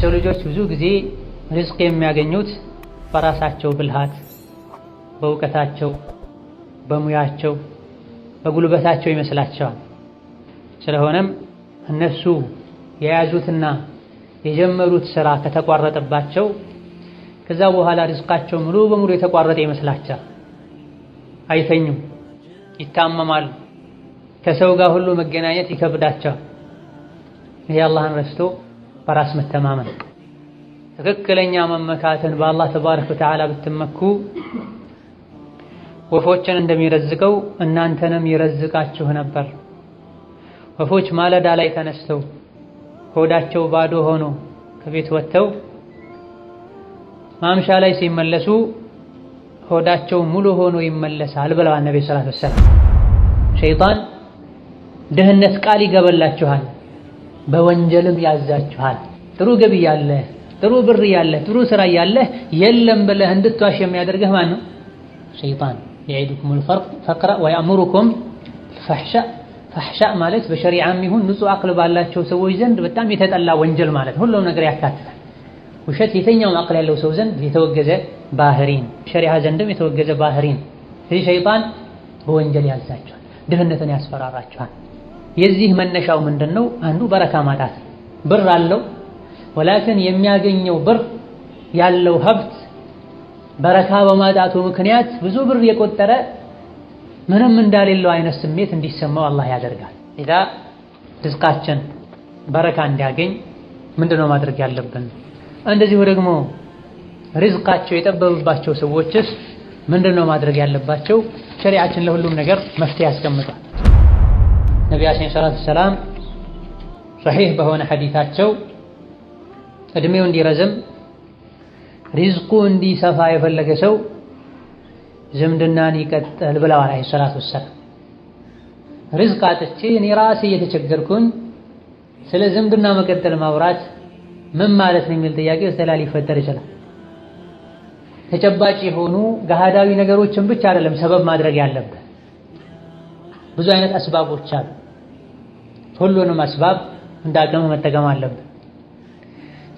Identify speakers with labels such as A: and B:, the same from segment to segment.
A: ሰው ልጆች ብዙ ጊዜ ሪዝቅ የሚያገኙት በራሳቸው ብልሃት፣ በእውቀታቸው፣ በሙያቸው፣ በጉልበታቸው ይመስላቸዋል። ስለሆነም እነሱ የያዙትና የጀመሩት ስራ ከተቋረጠባቸው ከዛ በኋላ ሪዝቃቸው ሙሉ በሙሉ የተቋረጠ ይመስላቸዋል። አይተኙም፣ ይታመማሉ፣ ከሰው ጋር ሁሉ መገናኘት ይከብዳቸዋል። ይሄ አላህን ረስቶ በራስ መተማመን። ትክክለኛ መመካትን በአላህ ተባረከ ወተዓላ ብትመኩ ወፎችን እንደሚረዝቀው እናንተንም ይረዝቃችሁ ነበር። ወፎች ማለዳ ላይ ተነስተው ሆዳቸው ባዶ ሆኖ ከቤት ወጥተው ማምሻ ላይ ሲመለሱ ሆዳቸው ሙሉ ሆኖ ይመለሳል ብለዋል ነብዩ ሰለላሁ ዐለይሂ ወሰለም። ሸይጣን ድህነት ቃል ይገበላችኋል፣ በወንጀልም ያዛችኋል። ጥሩ ገቢ ያለህ፣ ጥሩ ብር ያለህ፣ ጥሩ ስራ ያለህ የለም ብለህ እንድትዋሽ የሚያደርግህ ማን ነው? ሸይጣን። የዒዱኩሙል ፈቅረ ወየእሙሩኩም ቢልፈሕሻእ። ፈሕሻእ ማለት በሸሪዓም ይሁን ንጹህ አቅል ባላቸው ሰዎች ዘንድ በጣም የተጠላ ወንጀል ማለት ሁሉም ነገር ያካትታል። ውሸት የትኛውም አቅል ያለው ሰው ዘንድ የተወገዘ ባህሪን፣ ሸሪዓ ዘንድም የተወገዘ ባህሪን። ስለዚህ ሸይጣን በወንጀል ያዛቸዋል፣ ድህነትን ያስፈራራቸዋል። የዚህ መነሻው ምንድነው? አንዱ በረካ ማጣት። ብር አለው ወላኪን የሚያገኘው ብር ያለው ሀብት በረካ በማጣቱ ምክንያት ብዙ ብር የቆጠረ ምንም እንዳሌለው አይነት ስሜት እንዲሰማው አላህ ያደርጋል። ኢዛ ርዝቃችን በረካ እንዲያገኝ ምንድነው ማድረግ ያለብን? እንደዚሁ ደግሞ ርዝቃቸው የጠበበባቸው ሰዎችስ ምንድነው ማድረግ ያለባቸው? ሸሪዓችን ለሁሉም ነገር መፍትሄ ያስቀምጣል። ነቢያችን ሰለላሁ ዐለይሂ ወሰለም ሶሒህ በሆነ ሐዲታቸው እድሜው እንዲረዝም ሪዝቁ እንዲሰፋ የፈለገ ሰው ዝምድናን ይቀጥል ብለዋል አለይሂ ሰላቱ ወሰላም። ሪዝቅ አጥቼ እኔ ራሴ እየተቸገርኩኝ ስለ ዝምድና መቀጠል ማውራት ምን ማለት ነው የሚል ጥያቄ ውስጥ ላይ ሊፈጠር ይችላል። ተጨባጭ የሆኑ ገሃዳዊ ነገሮችን ብቻ አይደለም ሰበብ ማድረግ ያለብን። ብዙ አይነት አስባቦች አሉ። ሁሉንም አስባብ እንዳቅም መጠቀም አለብን።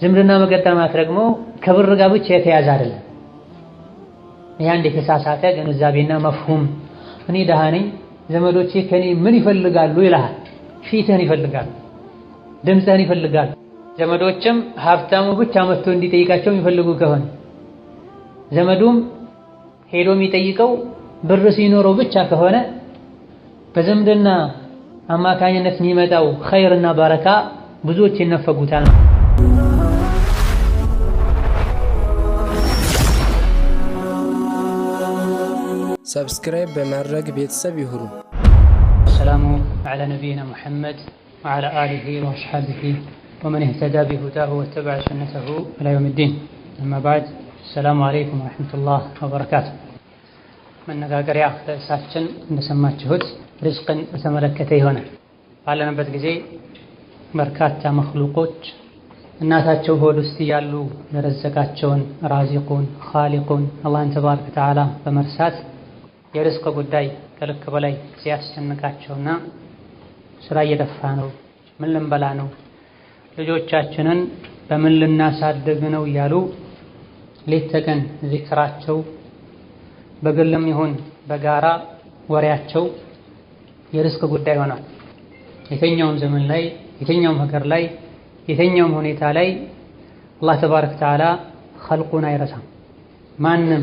A: ዝምድና መቀጠል ማለት ደግሞ ከብር ጋር ብቻ የተያዘ አይደለም። ይሄ አንድ የተሳሳተ ግንዛቤና መፍሁም። እኔ ደሃ ነኝ፣ ዘመዶቼ ከኔ ምን ይፈልጋሉ ይልሃል። ፊትህን ይፈልጋሉ፣ ድምፅህን ይፈልጋሉ። ዘመዶችም ሀብታሙ ብቻ መጥቶ እንዲጠይቃቸው የሚፈልጉ ከሆነ ዘመዱም ሄዶ የሚጠይቀው ብር ሲኖረው ብቻ ከሆነ በዝምድና አማካኝነት የሚመጣው ኸይርና በረካ ብዙዎች ይነፈጉታል።
B: ሰብስክራይብ በማድረግ ቤተሰብ ይሁኑ።
A: ሰላሙ ዐላ ነቢይና ሙሐመድ ወዐላ አሊሂ ወአስሐቢሂ ወመን ኢህተዳ ቢሁዳሁ ወተበዐ ሱነተሁ ኢላ የውሚዲን። አማ በዕድ። ሰላሙ አለይኩም ወረሕመቱላህ ወበረካቱህ። መነጋገሪያ ርዕሳችን እንደሰማችሁት ሪዝቅን በተመለከተ ይሆናል። ባለንበት ጊዜ በርካታ መኽሉቆች እናታቸው ሆድ ውስጥ ያሉ የረዘቃቸውን ራዚቁን ኻሊቁን አላህን ተባረከ ወተዓላ በመርሳት የርዝቅ ጉዳይ ከልክ በላይ ሲያስጨንቃቸውና ስራ እየጠፋ ነው፣ ምን ልንበላ ነው፣ ልጆቻችንን በምን ልናሳድግ ነው እያሉ ሌት ተቀን ዚክራቸው በግልም ይሁን በጋራ ወሬያቸው የርዝቅ ጉዳይ ሆኗል። የትኛውም ዘመን ላይ፣ የትኛውም ሀገር ላይ፣ የትኛውም ሁኔታ ላይ አላህ ተባረከ ወተዓላ ኸልቁን አይረሳም። ማንም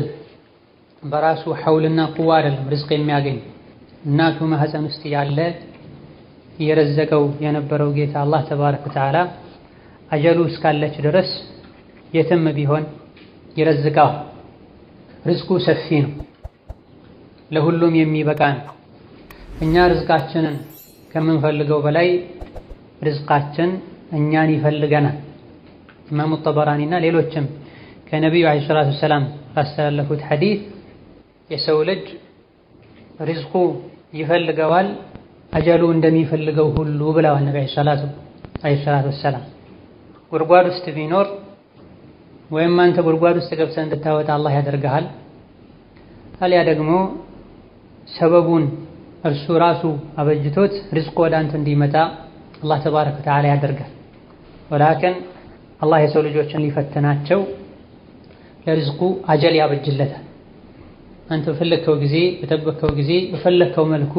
A: በራሱ ሐውልና ቁዋ አይደለም ርዝቅ የሚያገኝ። እናቱ ማህፀን ውስጥ ያለ የረዘቀው የነበረው ጌታ አላህ ተባረከ ወተዓላ አጀሉ እስካለች ድረስ የትም ቢሆን ይረዝቃል። ርዝቁ ሰፊ ነው፣ ለሁሉም የሚበቃ ነው። እኛ ርዝቃችንን ከምንፈልገው በላይ ርዝቃችን እኛን ይፈልገናል። ኢማሙ ጠበራኒና ሌሎችም ከነቢዩ ዓለይሂ ሰላቱ ወሰላም ባስተላለፉት ሐዲስ የሰው ልጅ ርዝቁ ይፈልገዋል አጀሉ እንደሚፈልገው ሁሉ ብለዋል ነቢዩ ዓለይሂ ሰላቱ ወሰላም። ጉድጓድ ውስጥ ቢኖር ወይም አንተ ጉድጓድ ውስጥ ገብተህ እንድታወጣ አላህ ያደርግሃል። አልያ ደግሞ ሰበቡን እርሱ ራሱ አበጅቶት ርዝቁ ወደ አንተ እንዲመጣ አላህ ተባረከ ወተዓላ ያደርጋል። ወላኪን አላህ የሰው ልጆችን ሊፈትናቸው ለሪዝቁ አጀል ያበጅለታል። አንተ በፈለከው ጊዜ በጠበቅከው ጊዜ በፈለከው መልኩ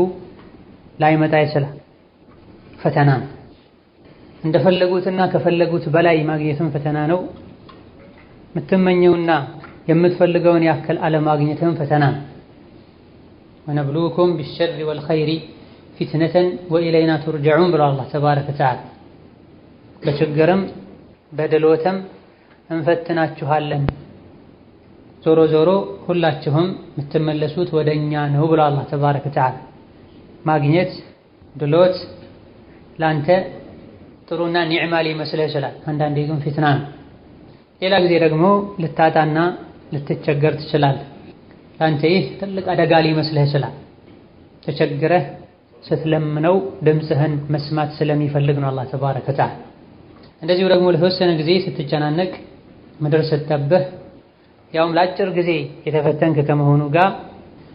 A: ላይመጣ ይችላል። ፈተና እንደፈለጉትና ከፈለጉት በላይ ማግኘትም ፈተና ነው። የምትመኘውና የምትፈልገውን ያክል አለማግኘትም ፈተና ነው። ወነብሉኩም ቢሸሪ ወልኸይሪ ፊትነተን ወኢለይና ቱርጀዑን ብሎ አላህ ተባረከ ወተዓላ በችግርም በድሎትም እንፈትናችኋለን፣ ዞሮ ዞሮ ሁላችሁም የምትመለሱት ወደኛ ነው ብሎ አላህ ተባረከ ወተዓላ። ማግኘት ድሎት ላንተ ጥሩና ኒዕማ ሊመስልህ ይችላል። አንዳንዴ ግን ፊትና ነው። ሌላ ጊዜ ደግሞ ልታጣና ልትቸገር ትችላለህ። ላንተ ይህ ትልቅ አደጋ ሊመስልህ ይችላል። ተቸግረህ ስትለምነው ድምፅህን መስማት ስለሚፈልግ ነው አላህ ተባረከ ወተዓላ። እንደዚሁ ደግሞ ለተወሰነ ጊዜ ስትጨናነቅ ምድር ስትጠብህ ያውም ለአጭር ጊዜ የተፈተንክ ከመሆኑ ጋር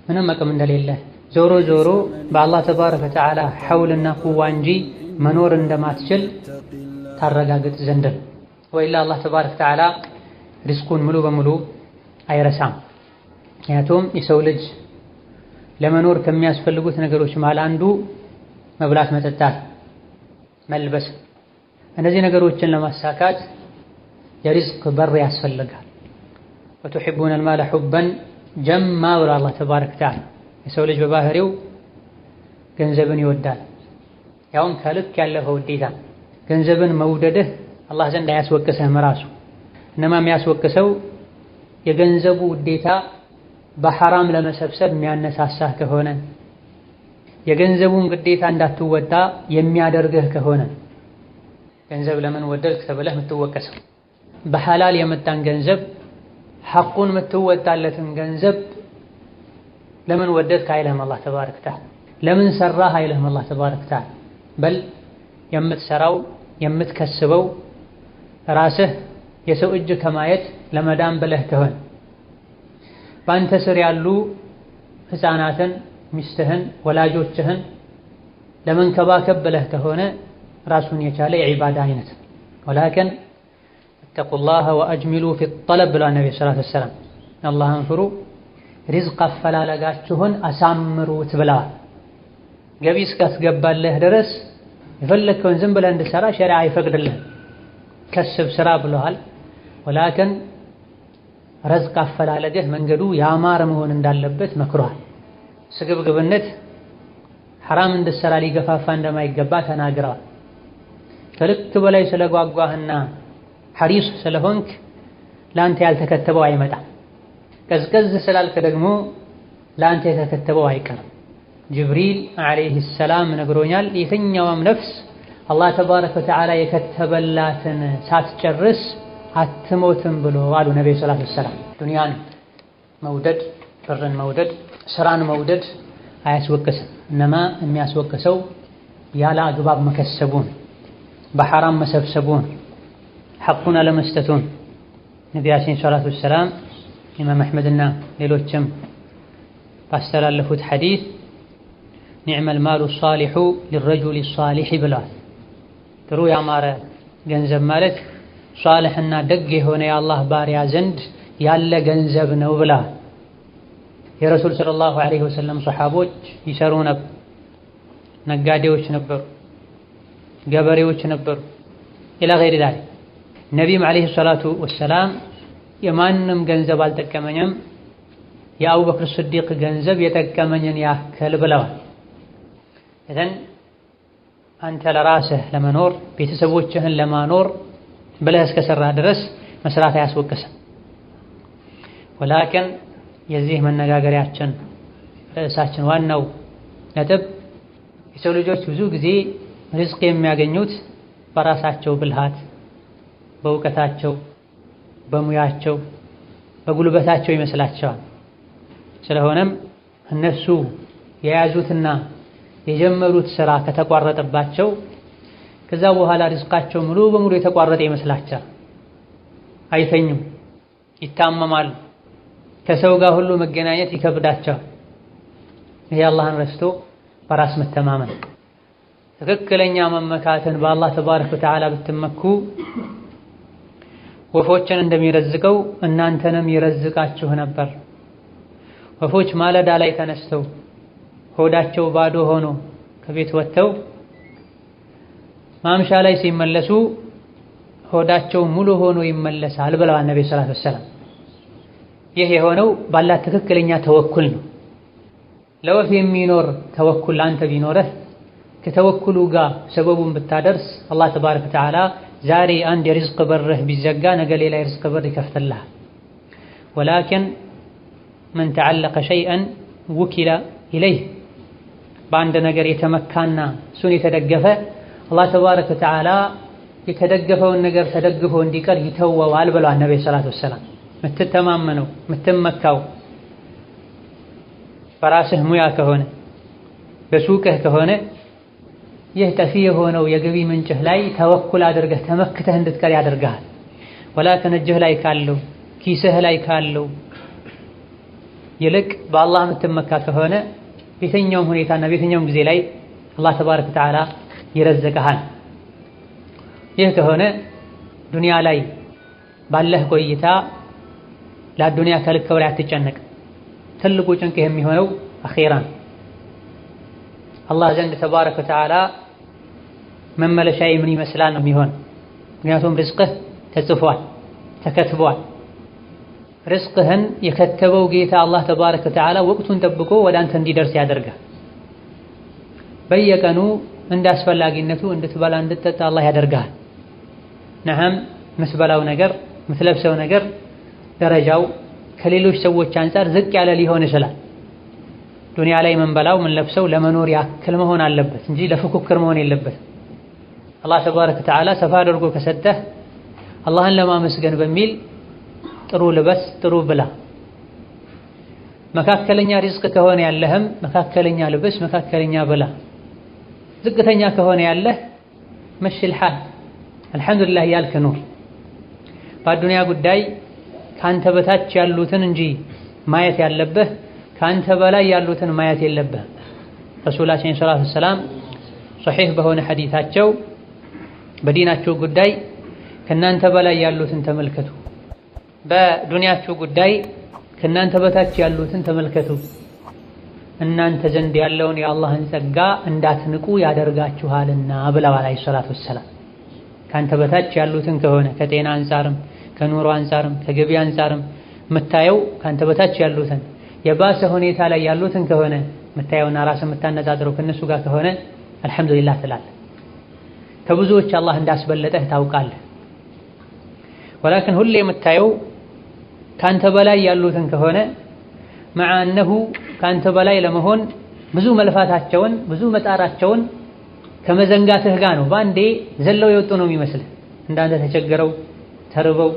A: ምንም አቅም እንደሌለህ ዞሮ ዞሮ በአላህ ተባረከ ወተዓላ ሐውልና ቁዋ እንጂ መኖር እንደማትችል ታረጋግጥ ዘንድ ነው። ወኢላ አላህ ተባረከ ወተዓላ ሪዝቁን ሙሉ በሙሉ አይረሳም። ምክንያቱም የሰው ልጅ ለመኖር ከሚያስፈልጉት ነገሮች መሃል አንዱ መብላት፣ መጠጣት፣ መልበስ። እነዚህ ነገሮችን ለማሳካት የሪዝቅ በር ያስፈልጋል። ወቱሒቡነ አልማለ ሑበን ጀማ ብሎ አላህ ተባረከ ወተዓላ የሰው ልጅ በባህሪው ገንዘብን ይወዳል። ያውም ከልክ ያለፈው ውዴታ። ገንዘብን መውደድህ አላህ ዘንድ አያስወቅስህም። ራሱ እነማ የሚያስወቅሰው የገንዘቡ ውዴታ በሐራም ለመሰብሰብ የሚያነሳሳህ ከሆነ፣ የገንዘቡን ግዴታ እንዳትወጣ የሚያደርግህ ከሆነ ገንዘብ ለምን ወደድክ ተብለህ የምትወቀሰው። በሐላል የመጣን ገንዘብ ሐቁን የምትወጣለትን ገንዘብ ለምን ወደድክ አይልህም አላህ ተባረከ ወተዓላ። ለምን ሰራህ አይልህም አላህ ተባረከ ወተዓላ። በል የምትሰራው የምትከስበው ራስህ የሰው እጅ ከማየት ለመዳን ብለህ ከሆነ፣ በአንተ ስር ያሉ ሕፃናትን፣ ሚስትህን፣ ወላጆችህን ለመንከባከብ ብለህ ከሆነ ራሱን የቻለ የዒባዳ አይነት። ወላኪን እተቁላህ ወአጅሚሉ ፊ ጠለብ ብሏል ነቢ ሰለላሁ ዐለይሂ ወሰለም። አላህን ፍሩ ሪዝቅ አፈላለጋችሁን አሳምሩት ብለዋል። ገቢ እስካስገባለህ ድረስ የፈለግከውን ዝም ብለህ እንድትሰራ ሸሪዓ አይፈቅድልህም። ከስብ ስራ ብለዋል። ወላኪን ሪዝቅ አፈላለግህ መንገዱ ያማረ መሆን እንዳለበት መክሯል። ስግብግብነት ሐራም እንድትሰራ ሊገፋፋ እንደማይገባ ተናግረዋል። ከልክ በላይ ስለጓጓህና ሐሪስ ስለሆንክ ለአንተ ያልተከተበው አይመጣም። ቀዝቀዝ ስላልክ ደግሞ ለአንተ የተከተበው አይቀርም። ጅብሪል ዓለይሂ ሰላም ነግሮኛል፣ የትኛውም ነፍስ አላህ ተባረከ ወተዓላ የከተበላትን ሳትጨርስ አትሞትም ብሎ አሉ ነብዩ ሰለላሁ ዐለይሂ ወሰለም። ዱንያን መውደድ፣ ብርን መውደድ፣ ስራን መውደድ አያስወቅስም። እነማ የሚያስወቅሰው ያለ አግባብ መከሰቡን፣ በሐራም መሰብሰቡን፣ ሐቁን አለመስጠቱን። ነቢያችን ሰለላሁ ዐለይሂ ወሰለም ኢማም አሕመድና ሌሎችም ባስተላለፉት ሐዲስ ኒዕመል ማሉ ሷሊሑ ሊረጁሊ ሷሊሕ ብለዋል። ጥሩ ያማረ ገንዘብ ማለት ሷልሕና ደግ የሆነ የአላህ ባሪያ ዘንድ ያለ ገንዘብ ነው ብለዋል። የረሱል ሰለላሁ ዐለይሂ ወሰለም ሰሓቦች ይሰሩ ነበር። ነጋዴዎች ነበሩ፣ ገበሬዎች ነበሩ። ኢላ ገይሪ ዛሊክ ነቢይም ዐለይሂ ሰላቱ ወሰላም የማንም ገንዘብ አልጠቀመኝም የአቡበክር ስዲቅ ገንዘብ የጠቀመኝን ያክል ብለዋል። እዘን አንተ ለራስህ ለመኖር ቤተሰቦችህን ለማኖር ብለህ እስከሰራህ ድረስ መስራት አያስወቅስም። ወላኪን የዚህ መነጋገሪያችን ርዕሳችን ዋናው ነጥብ የሰው ልጆች ብዙ ጊዜ ሪዝቅ የሚያገኙት በራሳቸው ብልሃት፣ በእውቀታቸው፣ በሙያቸው፣ በጉልበታቸው ይመስላቸዋል። ስለሆነም እነሱ የያዙትና የጀመሩት ስራ ከተቋረጠባቸው ከዛ በኋላ ሪዝቃቸው ሙሉ በሙሉ የተቋረጠ ይመስላቸዋል። አይተኙም፣ ይታመማሉ፣ ከሰው ጋር ሁሉ መገናኘት ይከብዳቸዋል። ይሄ አላህን ረስቶ በራስ መተማመን። ትክክለኛ መመካትን በአላህ ተባረከ ወተዓላ ብትመኩ ወፎችን እንደሚረዝቀው እናንተንም ይረዝቃችሁ ነበር። ወፎች ማለዳ ላይ ተነስተው ሆዳቸው ባዶ ሆኖ ከቤት ወጥተው ማምሻ ላይ ሲመለሱ ሆዳቸው ሙሉ ሆኖ ይመለሳል ብለዋል ነብዩ ሰለላሁ ዐለይሂ ወሰለም። ይህ የሆነው ባላህ ትክክለኛ ተወኩል ነው። ለወፍ የሚኖር ተወኩል አንተ ቢኖርህ ከተወኩሉ ጋር ሰበቡን ብታደርስ አላህ ተባረከ ወተዓላ ዛሬ አንድ የሪዝቅ በርህ ቢዘጋ ነገ ሌላ የሪዝቅ በር ይከፍትልሃል። ወላኪን መን ተዓለቀ ሸይአን ውኪለ ኢለይህ በአንድ ነገር የተመካና እሱን የተደገፈ አላህ ተባረከ ወተዓላ የተደገፈውን ነገር ተደግፎ እንዲቀር ይተወዋል ብለዋል ነብዩ ሰለላሁ ዐለይሂ ወሰለም። የምትተማመነው የምትመካው በራስህ ሙያ ከሆነ በሱቅህ ከሆነ ይህ ጠፊ የሆነው የገቢ ምንጭህ ላይ ተወኩል አድርገህ ተመክተህ እንድትቀር ያደርግሃል። ወላኪን እጅህ ላይ ካለው ኪስህ ላይ ካለው ይልቅ በአላህ የምትመካ ከሆነ በየትኛውም ሁኔታና በየትኛውም ጊዜ ላይ አላህ ተባረከ ወተዓላ ይረዝቅሃል። ይህ ከሆነ ዱንያ ላይ ባለህ ቆይታ ለዱንያ ከልክ በላይ አትጨነቅ። ትልቁ ጭንቅህ የሚሆነው አኺራን አላህ ዘንድ ተባረከ ወተዓላ መመለሻዬ ምን ይመስላል ነው የሚሆን። ምክንያቱም ርዝቅህ ተጽፏል፣ ተከትቧል። ርዝቅህን የከተበው ጌታ አላህ ተባረከ ወተዓላ ወቅቱን ጠብቆ ወደ አንተ እንዲደርስ ያደርጋል። በየቀኑ እንዳስፈላጊነቱ እንድትበላ እንድትጠጣ አላህ ያደርጋል። ነዓም የምትበላው ነገር የምትለብሰው ነገር ደረጃው ከሌሎች ሰዎች አንፃር ዝቅ ያለ ሊሆን ይችላል። ዱንያ ላይ የምንበላው የምንለብሰው ለመኖር ያክል መሆን አለበት እንጂ ለፉክክር መሆን የለበትም። አላህ ተባረከ ወተዓላ ሰፋ አድርጎ ከሰጠህ አላህን ለማመስገን በሚል ጥሩ ልበስ፣ ጥሩ ብላ። መካከለኛ ሪዝቅ ከሆነ ያለህም መካከለኛ ልበስ፣ መካከለኛ ብላ። ዝቅተኛ ከሆነ ያለህ መሽል ሐል አልሐምዱሊላህ ያልክ ኑር። በአዱንያ ጉዳይ ካንተ በታች ያሉትን እንጂ ማየት ያለብህ ካንተ በላይ ያሉትን ማየት የለብህም። ረሱላችን ሰለላሁ ዐለይሂ ወሰለም ሶሒህ በሆነ ሐዲታቸው በዲናችሁ ጉዳይ ከናንተ በላይ ያሉትን ተመልከቱ፣ በዱንያችሁ ጉዳይ ከናንተ በታች ያሉትን ተመልከቱ፣ እናንተ ዘንድ ያለውን የአላህን ጸጋ እንዳትንቁ ያደርጋችኋልና ብለዋል አለይሂ ሰላቱ ወሰላም። ካንተ በታች ያሉትን ከሆነ ከጤና አንፃርም ከኑሮ አንፃርም ከገቢ አንፃርም የምታየው ካንተ በታች ያሉትን የባሰ ሁኔታ ላይ ያሉትን ከሆነ የምታየውና ራስህ የምታነጻጽረው ከነሱ ጋር ከሆነ አልሐምዱሊላህ ትላለህ። ከብዙዎች አላህ እንዳስበለጠህ ታውቃለህ። ወላኪን ሁሌ የምታየው ካንተ በላይ ያሉትን ከሆነ መዓ እነሁ ካንተ በላይ ለመሆን ብዙ መልፋታቸውን ብዙ መጣራቸውን ከመዘንጋትህ ጋር ነው። በአንዴ ዘለው የወጡ ነው የሚመስልህ። እንዳንተ ተቸግረው ተርበው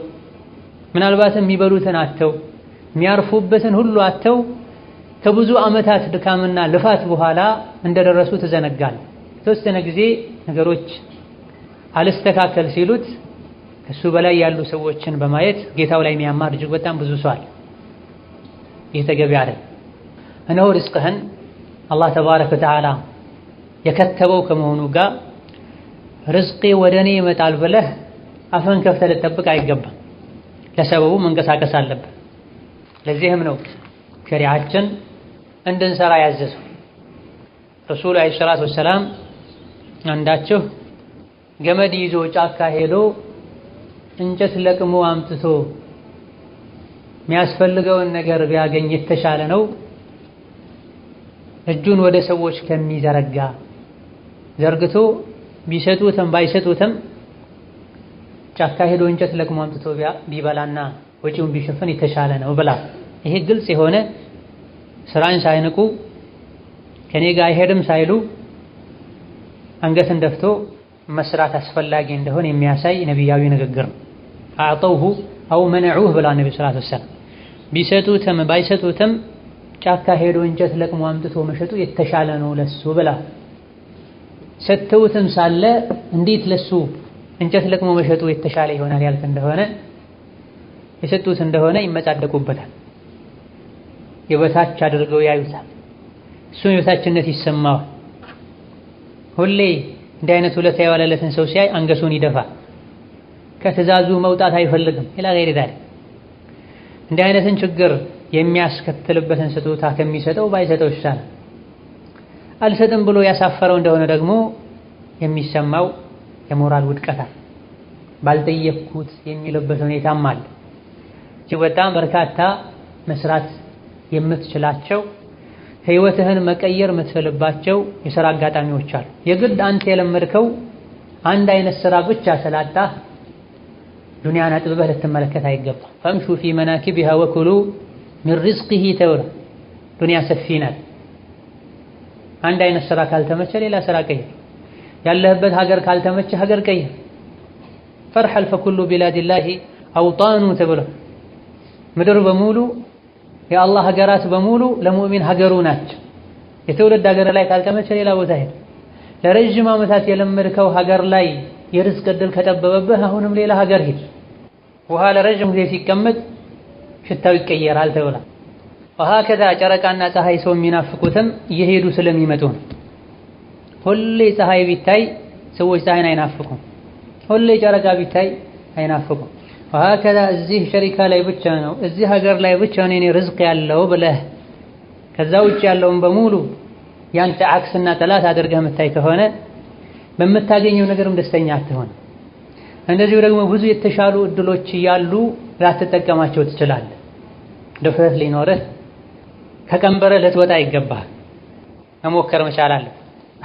A: ምናልባትም የሚበሉትን አተው የሚያርፉበትን ሁሉ አተው ከብዙ ዓመታት ድካምና ልፋት በኋላ እንደደረሱ ትዘነጋለህ። የተወሰነ ጊዜ ነገሮች አልስተካከል ሲሉት ከሱ በላይ ያሉ ሰዎችን በማየት ጌታው ላይ የሚያማር እጅግ በጣም ብዙ ሰው አለ። ይህ ተገቢ አይደል። እነሆ ሪዝቅህን አላህ ተባረከ ወተዓላ የከተበው ከመሆኑ ጋር ርዝቄ ወደ እኔ ይመጣል ብለህ አፈን ከፍተህ ልትጠብቅ አይገባም። ለሰበቡ መንቀሳቀስ አለብህ። ለዚህም ነው ሸሪዓችን እንድንሰራ ያዘዘው። ረሱል ዓለይሂ ሰላቱ ወሰላም አንዳችሁ ገመድ ይዞ ጫካ ሄዶ እንጨት ለቅሞ አምጥቶ የሚያስፈልገውን ነገር ቢያገኝ የተሻለ ነው እጁን ወደ ሰዎች ከሚዘረጋ ዘርግቶ ቢሰጡትም ባይሰጡትም ጫካ ሄዶ እንጨት ለቅሞ አምጥቶ ቢበላና ወጪውን ቢሸፍን የተሻለ ነው ብላ። ይሄ ግልጽ የሆነ ስራን ሳይንቁ ከኔ ጋር አይሄድም ሳይሉ አንገትን ደፍቶ መስራት አስፈላጊ እንደሆነ የሚያሳይ ነቢያዊ ንግግር ነው። አዕጠውሁ አው መነዑህ ብላ ነብዩ ሰለላሁ ዐለይሂ ወሰለም ቢሰጡትም ባይሰጡትም ጫካ ሄዶ እንጨት ለቅሞ አምጥቶ መሸጡ የተሻለ ነው ለሱ ብላ። ሰጥተውትም ሳለ እንዴት ለሱ እንጨት ለቅሞ መሸጡ የተሻለ ይሆናል ያልክ እንደሆነ የሰጡት እንደሆነ ይመጻደቁበታል፣ የበታች አድርገው ያዩታል። እሱን የበታችነት ይሰማዋል። ሁሌ እንዲህ አይነት ውለታ የዋለለትን ሰው ሲያይ አንገቱን ይደፋል። ከትእዛዙ መውጣት አይፈልግም ኢላ ገይሪ ዛሊክ። እንዲህ አይነትን ችግር የሚያስከትልበትን ስጦታ ከሚሰጠው ባይሰጠው ይሻላል። አልሰጥም ብሎ ያሳፈረው እንደሆነ ደግሞ የሚሰማው የሞራል ውድቀት ባልጠየቅኩት የሚልበት ሁኔታም አለ። እጅግ በጣም በርካታ መስራት የምትችላቸው ህይወትህን መቀየር የምትፈልባቸው የሥራ አጋጣሚዎች አሉ። የግድ አንተ የለመድከው አንድ አይነት ስራ ብቻ ስላጣህ ዱንያን አጥብበህ ልትመለከት አይገባም። ፈምሹ ፊ መናኪቢሃ ወኩሉ ሚን ሪዝቂሂ ተብሏል። ዱንያ ሰፊ ናት። አንድ አይነት ስራ ካልተመቸ ሌላ ስራ ቀይር። ያለህበት ሀገር ካልተመቸ ሀገር ቀይር። ፈርሐል ፈኩሉ ቢላዲላሂ አውጣኑ ተብሏል። ምድር በሙሉ የአላህ ሀገራት በሙሉ ለሙእሚን ሀገሩ ናቸው። የትውልድ ሀገር ላይ ካልተመቸ ሌላ ቦታ ሄድ። ለረጅም ዓመታት የለመድከው ሀገር ላይ የርዝቅ ዕድል ከጠበበብህ አሁንም ሌላ ሀገር ሂድ። ውሃ ለረጅም ጊዜ ሲቀመጥ ሽታው ይቀየራል ተብሏል። ወሀከዛ ጨረቃና ፀሐይ ሰው የሚናፍቁትም እየሄዱ ስለሚመጡ ነው። ሁሌ ፀሐይ ቢታይ ሰዎች ፀሐይን አይናፍቁም። ሁሌ ጨረቃ ቢታይ አይናፍቁም። ወሀከዛ እዚህ ሸሪካ ላይ ብቻ ነው እዚህ ሀገር ላይ ብቻ ነው የኔ ርዝቅ ያለው ብለህ ከዛ ውጭ ያለውን በሙሉ ያንተ አክስና ጠላት አድርገህ የምታይ ከሆነ በምታገኘው ነገርም ደስተኛ አትሆን። እንደዚሁ ደግሞ ብዙ የተሻሉ እድሎች እያሉ ላትጠቀማቸው ትችላለህ። ድፍረት ሊኖርህ ከቀንበርህ ልትወጣ ይገባል። መሞከር መቻል አለብህ።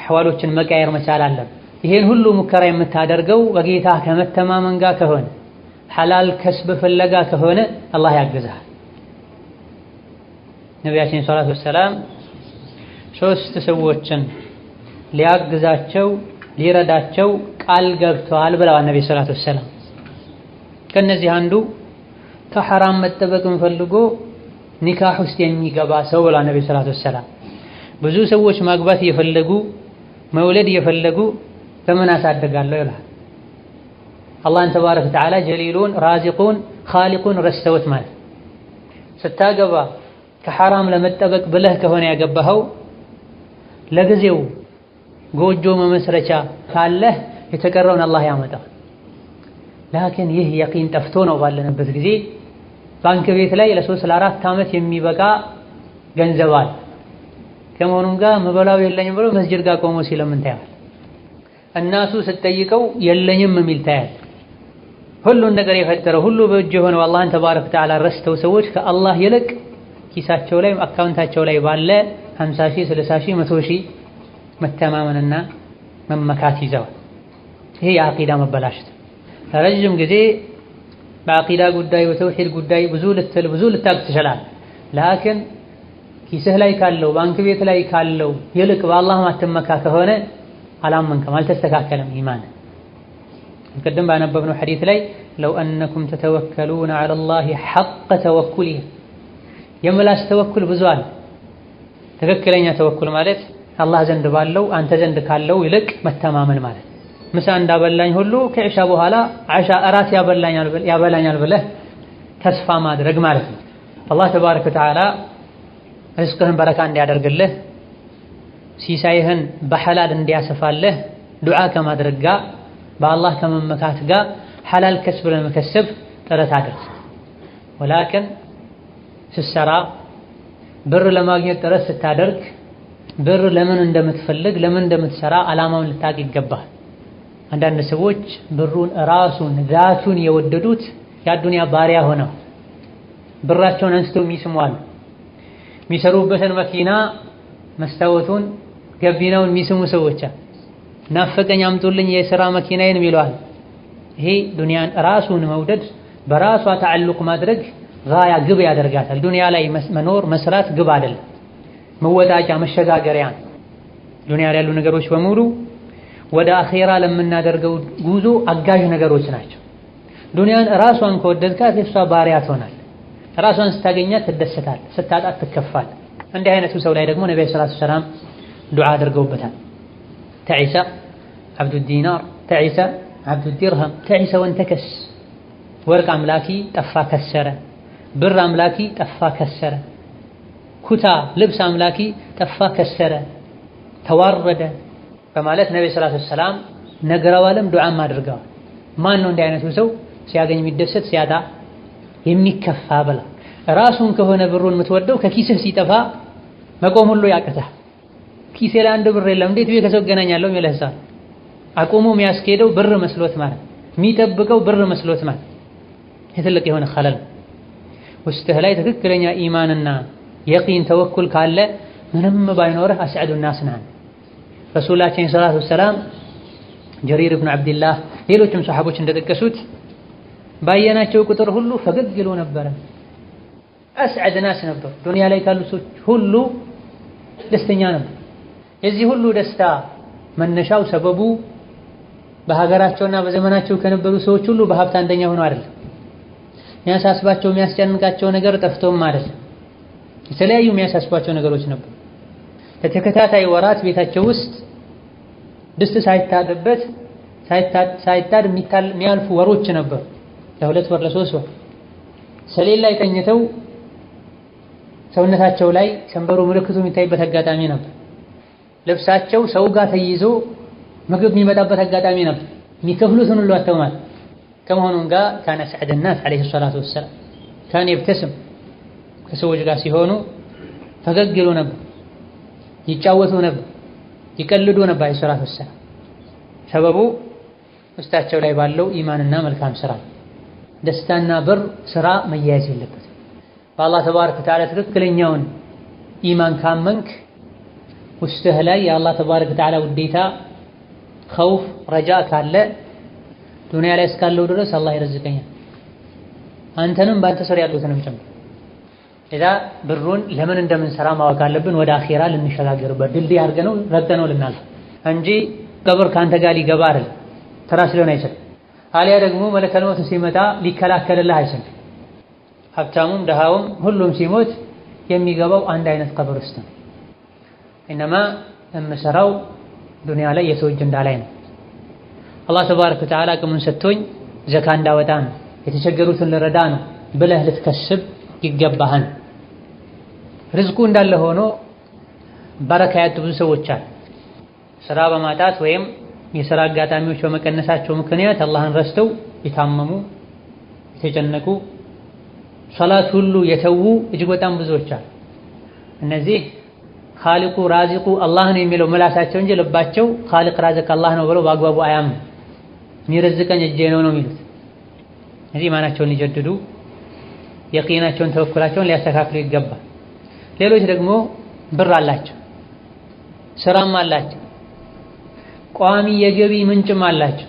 A: አሕዋሎችን መቃየር መቻል አለብህ። ይሄን ሁሉ ሙከራ የምታደርገው በጌታ ከመተማመን ጋር ከሆነ ሐላል ከስብ ፍለጋ ከሆነ አላህ ያግዝሃል። ነቢያችን ሰለላሁ ዐለይሂ ወሰለም ሶስት ሰዎችን ሊያግዛቸው ሊረዳቸው ቃል ገብተዋል ብለዋል ነብዩ ሰለላሁ ዐለይሂ ወሰለም። ከነዚህ አንዱ ከሐራም መጠበቅን ፈልጎ ኒካህ ውስጥ የሚገባ ሰው ብለዋል ነብዩ ሰለላሁ ዐለይሂ ወሰለም። ብዙ ሰዎች ማግባት እየፈለጉ መውለድ እየፈለጉ በምን አሳድጋለሁ ይላል። አላህን ተባረከ ወተዓላ ጀሊሉን ራዚቁን ኻሊቁን ረስተውት ማለት ስታገባ ከሐራም ለመጠበቅ ብለህ ከሆነ ያገባኸው ለጊዜው ጎጆ መመስረቻ ካለህ የተቀረውን አላህ ያመጣል። ላኪን ይህ የቂን ጠፍቶ ነው ባለንበት ጊዜ ባንክ ቤት ላይ ለ3 ለ4 ዓመት የሚበቃ ገንዘብ አለ። ከመሆኑም ጋር መበላው የለኝም ብሎ መስጂድ ጋር ቆሞ ሲለምን ታያል። እናቱ ስትጠይቀው የለኝም የሚል ታያል። ሁሉን ነገር የፈጠረው ሁሉ በእጁ የሆነው አላህን ተባረከ ወተዓላ ረስተው ሰዎች ከአላህ ይልቅ ኪሳቸው ላይ አካውንታቸው ላይ ባለ 50 ሺህ 60 ሺህ 100 ሺህ መተማመንና መመካት ይዘዋል። ይሄ የአቂዳ መበላሸት። ረጅም ጊዜ በአቂዳ ጉዳይ በተውሂድ ጉዳይ ብዙ ልታቅ ትችላለህ። ላኪን ኪስህ ላይ ካለው ባንክ ቤት ላይ ካለው ይልቅ በአላህ ማትመካ ከሆነ አላመንከም፣ አልተስተካከለም ኢማን። ቅድም ባነበብነው ሐዲስ ላይ ለው አነኩም ተተወከሉነ ዐለላሂ ሐቀ ተወኩሊህ የምላስ ተወኩል ብዙ አለ። ትክክለኛ ተወኩል ማለት አላህ ዘንድ ባለው አንተ ዘንድ ካለው ይልቅ መተማመን ማለት። ምሳ እንዳበላኝ ሁሉ ከዕሻ በኋላ ዓሻ እራት ያበላኛል ብለህ ተስፋ ማድረግ ማለት ነው። አላህ ተባረከ ወተዓላ ርዝቅህን በረካ እንዲያደርግልህ ሲሳይህን በሐላል እንዲያሰፋልህ ዱዓ ከማድረግ ጋር በአላህ ከመመካት ጋር ሐላል ከስብ ለመከሰብ ጥረት አድርግ። ወላኪን ስትሰራ ብር ለማግኘት ጥረት ስታደርግ ብር ለምን እንደምትፈልግ ለምን እንደምትሰራ ዓላማውን ልታውቅ ይገባል። አንዳንድ ሰዎች ብሩን ራሱን ዛቱን የወደዱት የአዱንያ ባሪያ ሆነው ብራቸውን አንስተው የሚስሟል። የሚሰሩበትን መኪና መስታወቱን ገቢናውን የሚስሙ ሰዎች ናፈቀኝ አምጡልኝ የሥራ መኪናዬን ይለዋል። ይሄ ዱንያን ራሱን መውደድ በራሷ ተዓልቅ ማድረግ ጋያ ግብ ያደርጋታል። ዱንያ ላይ መኖር መስራት ግብ አይደለም፣ መወጣጫ መሸጋገሪያ። ዱንያ ላይ ያሉ ነገሮች በሙሉ ወደ አኼራ ለምናደርገው ጉዞ አጋዥ ነገሮች ናቸው። ዱንያን ራሷን ከወደድካት የሷ ባሪያ ትሆናለህ። ራሷን ስታገኛት ትደሰታለህ፣ ስታጣት ትከፋለህ። እንዲህ አይነቱ ሰው ላይ ደግሞ ነብዩ ሰለላሁ ዐለይሂ ወሰለም ዱዓ አድርገውበታል። ተዒሳ ዓብዱ ዲናር፣ ተዒሳ ዓብዱ ዲርሃም፣ ተዒሳ ወንተከስ። ወርቅ አምላኪ ጠፋ ከሰረ፣ ብር አምላኪ ጠፋ ከሰረ፣ ኩታ ልብስ አምላኪ ጠፋ ከሰረ፣ ተዋረደ በማለት ነብዩ ሰለላሁ ዐለይሂ ወሰለም ነግረዋልም ዱዓም አድርገዋል። ማን ነው እንዲህ አይነቱ ሰው? ሲያገኝ የሚደሰት ሲያጣ የሚከፋ በላ። ራሱን ከሆነ ብሩን የምትወደው ከኪስህ ሲጠፋ መቆም ሁሉ ያቅታል። ኪሴ ላይ አንድ ብር የለም እንዴት ብዬ ከሰው እገናኛለሁ የሚልህ ሰው አቁሞ የሚያስኬደው ብር መስሎት ማለት የሚጠብቀው ብር መስሎት ማለት ትልቅ የሆነ ኸለል። ውስጥህ ላይ ትክክለኛ ኢማንና የቂን ተወኩል ካለ ምንም ባይኖርህ አስዐዱ ናስ ነህ። ረሱላችን ሰለላሁ ዐለይሂ ወሰለም ጀሪር ብን ዓብድላህ ሌሎችም ሰሓቦች እንደጠቀሱት ባየናቸው ቁጥር ሁሉ ፈገግ ይሉ ነበረ። አስዐድ ናስ ነበሩ። ዱንያ ላይ ካሉ ሰዎች ሁሉ ደስተኛ ነበር። የዚህ ሁሉ ደስታ መነሻው ሰበቡ በሀገራቸውና በዘመናቸው ከነበሩ ሰዎች ሁሉ በሀብት አንደኛ ሆነው አይደለም። የሚያሳስባቸው የሚያስጨንቃቸው ነገር ጠፍቶም አይደለም። የተለያዩ የሚያሳስባቸው ነገሮች ነበሩ። ለተከታታይ ወራት ቤታቸው ውስጥ ድስት ሳይታጥበት ሳይታድ የሚያልፉ ወሮች ነበሩ። ለሁለት ወር ለሶስት ወር ሰሌን ላይ ተኝተው ሰውነታቸው ላይ ሰንበሩ ምልክቱ የሚታይበት አጋጣሚ ነበር። ልብሳቸው ሰው ጋር ተይዞ ምግብ የሚመጣበት አጋጣሚ ነበር። የሚከፍሉትን ሁሉ አጥተው ማለት ከመሆኑም ጋር ካነ አስዐደ ናስ ዐለይሂ ሰላቱ ወሰላም ካነ ይብተስም ከሰዎች ጋር ሲሆኑ ፈገግ ይሉ ነበር፣ ይጫወቱ ነበር፣ ይቀልዱ ነበር ዐለይሂ ሰላቱ ወሰላም። ሰበቡ ውስጣቸው ላይ ባለው ኢማንና መልካም ስራ። ደስታና ብር ስራ መያያዝ የለበትም። በአላህ ተባረከ ወተዓላ ትክክለኛውን ኢማን ካመንክ ውስጥህ ላይ የአላህ ተባረከ ወተዓላ ውዴታ፣ ኸውፍ፣ ረጃ ካለ ዱንያ ላይ እስካለው ድረስ አላህ ይረዝቀኛል አንተንም በአንተ ስር ያሉትንም ጭምር። ኢዛ ብሩን ለምን እንደምንሰራ ማወቅ አለብን። ወደ አኺራ ልንሸጋገርበት ድልድይ አድርገነው ረግጠነው ልናልፍ እንጂ ቀብር ከአንተ ጋር ሊገባ አይደል ተራስ ሊሆን አይችልም። አሊያ ደግሞ መለከል ሞት ሲመጣ ሊከላከልልህ አይችልም። ሀብታሙም ደሃውም ሁሉም ሲሞት የሚገባው አንድ አይነት ቀብር ውስጥ ነው። ኢነማ የምሰራው ዱንያ ላይ የሰው አጀንዳ ላይ ነው። አላህ ተባረከ ወተዓላ አቅሙን ሰጥቶኝ ዘካ እንዳወጣ ነው፣ የተቸገሩትን ልረዳ ነው ብለህ ልትከስብ ይገባሃል። ርዝቁ እንዳለ ሆኖ በረካ ያጡ ብዙ ሰዎች አሉ። ስራ በማጣት ወይም የሥራ አጋጣሚዎች በመቀነሳቸው ምክንያት አላህን ረስተው የታመሙ የተጨነቁ ሶላት ሁሉ የተዉ እጅግ በጣም ብዙዎች አሉ። እነዚህ ኻሊቁ ራዚቁ አላህ ነው የሚለው ምላሳቸው እንጂ ልባቸው ኻሊቅ ራዚቅ አላህ ነው ብለው በአግባቡ አያምኑ። የሚረዝቀኝ እጄ ነው ነው የሚሉት። እዚህ ኢማናቸውን ሊጀድዱ የቂናቸውን ተወኩላቸውን ሊያስተካክሉ ይገባል። ሌሎች ደግሞ ብር አላቸው፣ ስራም አላቸው፣ ቋሚ የገቢ ምንጭም አላቸው።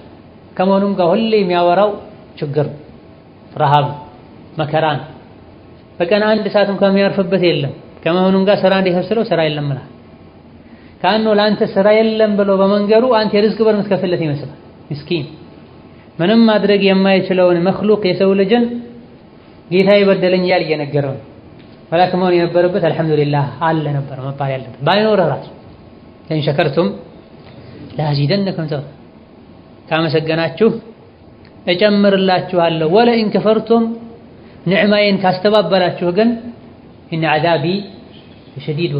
A: ከመሆኑም ጋር ሁሌ የሚያወራው ችግር፣ ረሃብ፣ መከራን በቀን አንድ ሰዓት እንኳን የሚያርፍበት የለም። ከመሆኑም ጋር ስራ እንዲከስለው ስራ የለም ማለት ካኖ ለአንተ ስራ የለም ብሎ በመንገሩ አንተ የርዝቅ በር የምትከፍልለት ይመስላል። ምስኪን ምንም ማድረግ የማይችለውን መክሉቅ የሰው ልጅን ጌታ ይበደለኝ እያለ እየነገረው ነው። ወላኪን መሆን የነበረበት አልሐምዱሊላህ አለ ነበር መባል ያለበት። ባይኖርህ ራሱ ለኢን ሸከርቱም ለአዚደነኩም ተው ካመሰገናችሁ እጨምርላችኋለሁ። ወለኢን ከፈርቱም ንዕማዬን ካስተባበላችሁ ግን ኢነ ዐዛቢ ሸዲድ።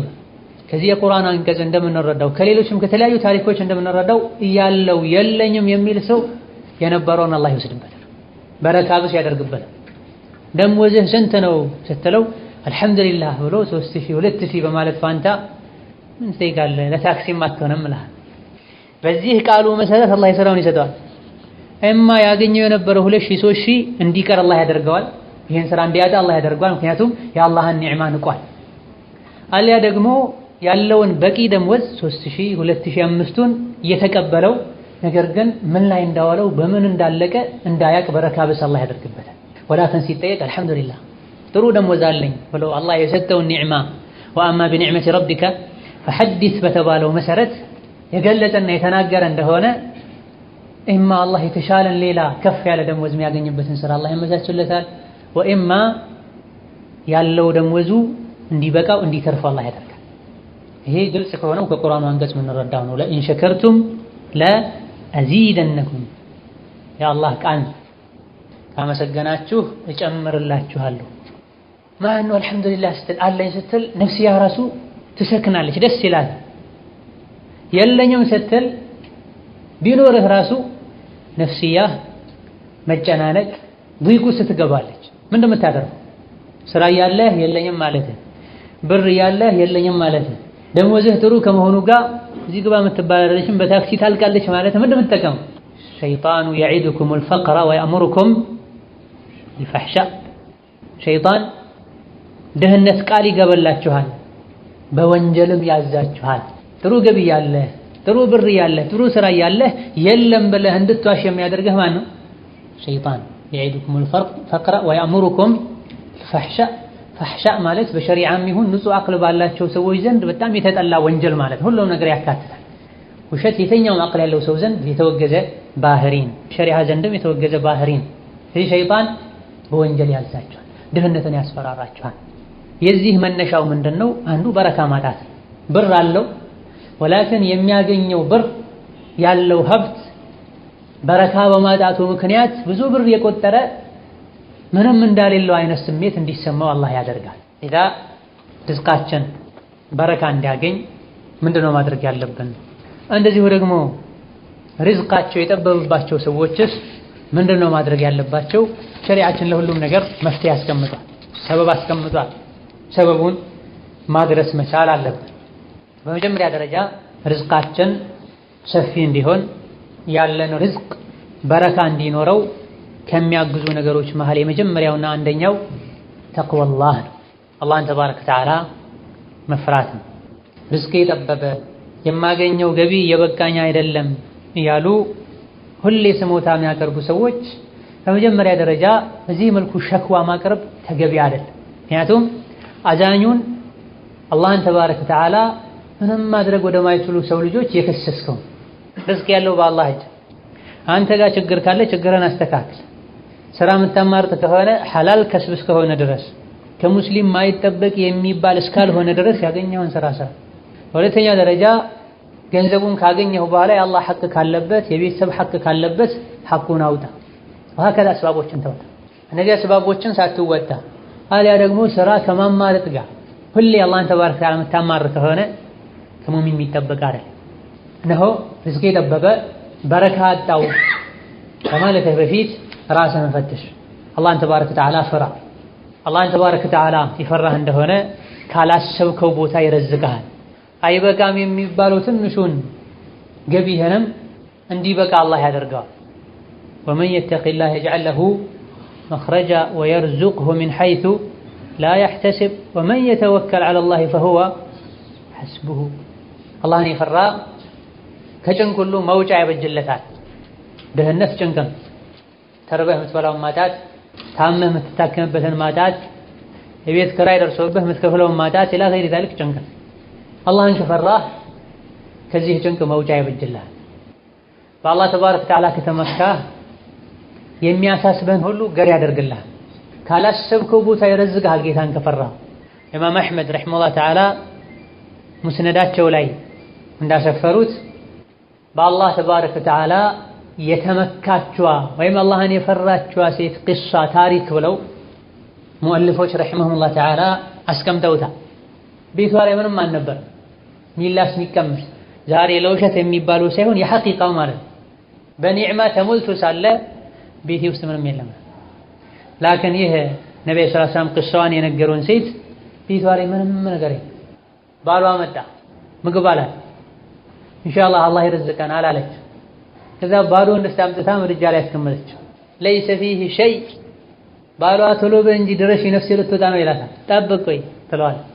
A: ከዚህ የቁርአን አንቀጽ እንደምንረዳው ከሌሎችም ከተለያዩ ታሪኮች እንደምንረዳው እያለው የለኝም የሚል ሰው የነበረውን አላህ ይወስድበታል፣ በረካ ቢስ ያደርግበታል። ደሞዝህ ስንት ነው ስትለው አልሐምዱሊላህ ብሎ 3000 2000 በማለት ፋንታ ምን ትጠይቃለህ? ለታክሲም አትሆንም እልሃል። በዚህ ቃሉ መሰረት አላህ የሥራውን ይሰጠዋል። እማ ያገኘው የነበረው 2000 3000 እንዲቀር አላህ ያደርገዋል። ይሄን ስራ እንዲያጣ አላህ ያደርገዋል። ምክንያቱም የአላህን ኒዕማ ንቋል። አሊያ ደግሞ ያለውን በቂ ደሞዝ 3000 2000 5ቱን እየተቀበለው ነገር ግን ምን ላይ እንዳዋለው በምን እንዳለቀ እንዳያቅ በረካ ቢስ አላህ ያደርግበታል። ወላኪን ሲጠየቅ አልሐምዱሊላህ ጥሩ ደሞዝ አለኝ ብሎ አላህ የሰጠውን ኒዕማ ወአማ ቢኒዕመቲ ረቢከ ፈሐዲስ በተባለው መሰረት የገለጸና የተናገረ እንደሆነ ኢማ አላህ የተሻለን ሌላ ከፍ ያለ ደሞዝ የሚያገኝበትን ስራ አላህ ያመቻችለታል፣ ወኢማ ያለው ደሞዙ እንዲበቃው እንዲተርፈው አላህ ያደርጋል። ይሄ ግልጽ ከሆነው ከቁርአኑ አንቀጽ የምንረዳው ነው። ለኢን ሸከርቱም ለአዚደነኩም የአላህ ቃል ካመሰገናችሁ እጨምርላችኋለሁ። ማን ነው አልሐምዱሊላህ ስትል አለኝ ስትል ነፍስያ ራሱ ትሰክናለች፣ ደስ ይላል። የለኝም ስትል ቢኖርህ ራሱ ነፍስያ መጨናነቅ ضيق ስትገባለች ምንድነው የምታደርገው? ስራ ያለህ የለኝም ማለት፣ ብር ያለህ የለኝም ማለት፣ ደሞዝህ ጥሩ ከመሆኑ ጋር እዚህ ግባ የምትባላለችም በታክሲ ታልቃለች ማለት ምንድነው የምትጠቀመው? ሸይጣኑ يعدكم الفقر ويأمركم بالفحشاء ሸይጣን ድህነት ቃል ይገበላችኋል፣ በወንጀልም ያዛችኋል። ጥሩ ገቢ ያለህ፣ ጥሩ ብር ያለህ፣ ጥሩ ስራ ያለህ የለም ብለህ እንድትዋሽ የሚያደርግህ ማን ነው? ሸይጣን يعدكم الفقر ويأمركم بالفحشاء ፈሕሻእ ማለት በሸሪዓም ይሁን ንጹህ አቅል ባላቸው ሰዎች ዘንድ በጣም የተጠላ ወንጀል ማለት ሁሉም ነገር ያካትታል። ውሸት የትኛውም አቅል ያለው ሰው ዘንድ የተወገዘ ባህሪን፣ ሸሪዓ ዘንድም የተወገዘ ባህሪን። ስለዚህ ሸይጣን በወንጀል ያዛቸዋል፣ ድህነትን ያስፈራራቸዋል። የዚህ መነሻው ምንድነው? አንዱ በረካ ማጣት። ብር አለው ወላኪን የሚያገኘው ብር ያለው ሀብት በረካ በማጣቱ ምክንያት ብዙ ብር የቆጠረ ምንም እንዳሌለው አይነት ስሜት እንዲሰማው አላህ ያደርጋል። ኢዛ ርዝቃችን በረካ እንዲያገኝ ምንድነው ማድረግ ያለብን? እንደዚሁ ደግሞ ርዝቃቸው የጠበበባቸው ሰዎችስ ምንድነው ማድረግ ያለባቸው? ሸሪዓችን ለሁሉም ነገር መፍትሄ ያስቀምጧል፣ ሰበብ አስቀምጧል። ሰበቡን ማድረስ መቻል አለብን። በመጀመሪያ ደረጃ ርዝቃችን ሰፊ እንዲሆን ያለን ርዝቅ በረካ እንዲኖረው ከሚያግዙ ነገሮች መሃል የመጀመሪያውና አንደኛው ተቅዋላህ ነው። አላህን ተባረከ ወተዓላ መፍራት ነው። ርዝቄ የጠበበ የማገኘው ገቢ የበቃኝ አይደለም እያሉ ሁሌ ስሞታ የሚያቀርቡ ሰዎች በመጀመሪያ ደረጃ በዚህ መልኩ ሸክዋ ማቅረብ ተገቢ አይደለም። ምክንያቱም አዛኙን አላህን ተባረከ ወተዓላ ምንም ማድረግ ወደማይችሉ ሰው ልጆች የከሰስከው። ርዝቅ ያለው በአላህ እጅ። አንተ ጋር ችግር ካለ ችግርን አስተካክል። ስራ የምታማርጥ ከሆነ ሐላል ከስብ እስከሆነ ድረስ ከሙስሊም ማይጠበቅ የሚባል እስካልሆነ ድረስ ያገኘውን ስራ ስራ። በሁለተኛ ደረጃ ገንዘቡን ካገኘው በኋላ የአላህ ሐቅ ካለበት የቤተሰብ ሐቅ ካለበት ሐቁን አውጣ። ወሀከዛ አስባቦችን ተወጣ። እነዚህ አስባቦችን ሳትወጣ አሊያ ደግሞ ስራ ከማማረጥ ጋር ሁሌ አላህን ተባረከ ወተዓላ የምታማርጥ ከሆነ ከሙእሚን የሚጠበቅ አይደል። እነሆ ርዝቄ ጠበበ በረካ አጣው ከማለትህ በፊት ራስህን ፈትሽ። አላህን ተባረከ ወተዓላ ፍራ። አላህን ተባረከ ወተዓላ የፈራህ እንደሆነ ካላሰብከው ቦታ ይረዝቅሃል። አይበቃም የሚባለው ትንሹን ገቢህንም እንዲበቃ አላህ ያደርገዋል። ወመን የተቂላህ የጅዐል ለሁ መኽረጃ ወየርዙቅሁ ሚን ሐይሱ ላ የሕተሲብ ወመን የተወከል ዐለላህ ፈሁወ ሐስቡሁ። አላህን የፈራ ከጭንቅ ሁሉ መውጫ ያበጅለታል። ድህነት ጭንቅ ነው። ተርበህ የምትበላውን ማጣት፣ ታመህ የምትታከምበትን ማጣት፣ የቤት ኪራይ ደርሶብህ የምትከፍለውን ማጣት፣ ኢላ ገይሪ ዛሊክ ጭንቅ ነው። አላህን ከፈራህ ከዚህ ጭንቅ መውጫ ያበጅልሃል። በአላህ ተባረከ ወተዓላ ከተመካህ የሚያሳስበህን ሁሉ ገር ያደርግልሃል። ካላሰብከው ቦታ ይረዝቅሃል ጌታን ከፈራህ። ኢማም አሕመድ ረሒመሁላህ ተዓላ ሙስነዳቸው ላይ እንዳሰፈሩት በአላህ ተባረከ ወተዓላ የተመካችዋ ወይም አላህን የፈራችዋ ሴት ቂሷ ታሪክ ብለው ሙአሊፎች ረሒመሁሙላህ ተዓላ አስቀምጠውታል። ቤቷ ላይ ምንም አልነበር ሚላስ የሚቀምስ ዛሬ ለውሸት የሚባለው ሳይሆን የሐቂቃው ማለት ነው። በኒዕማ ተሞልቶ ሳለ ቤቴ ውስጥ ምንም የለም። ላኪን ይህ ነብዩ ሰለላሁ ዐለይሂ ወሰለም ቂሷዋን የነገሩን ሴት ቤቷ ላይ ምንም ነገር የለም። ባሏ መጣ ምግብ አላት። ኢንሻአላህ አላህ ይርዝቀናል አለች። ከዛ ባዶ እንደስታ አምጥታ ምድጃ ላይ አስቀመጠችው። ለይሰ ፊህ ሸይ ባሏ ቶሎ በይ እንጂ ድረሽ ነፍሴ ልትወጣ ነው ይላታል። ጠብቅ ቆይ ትለዋለች።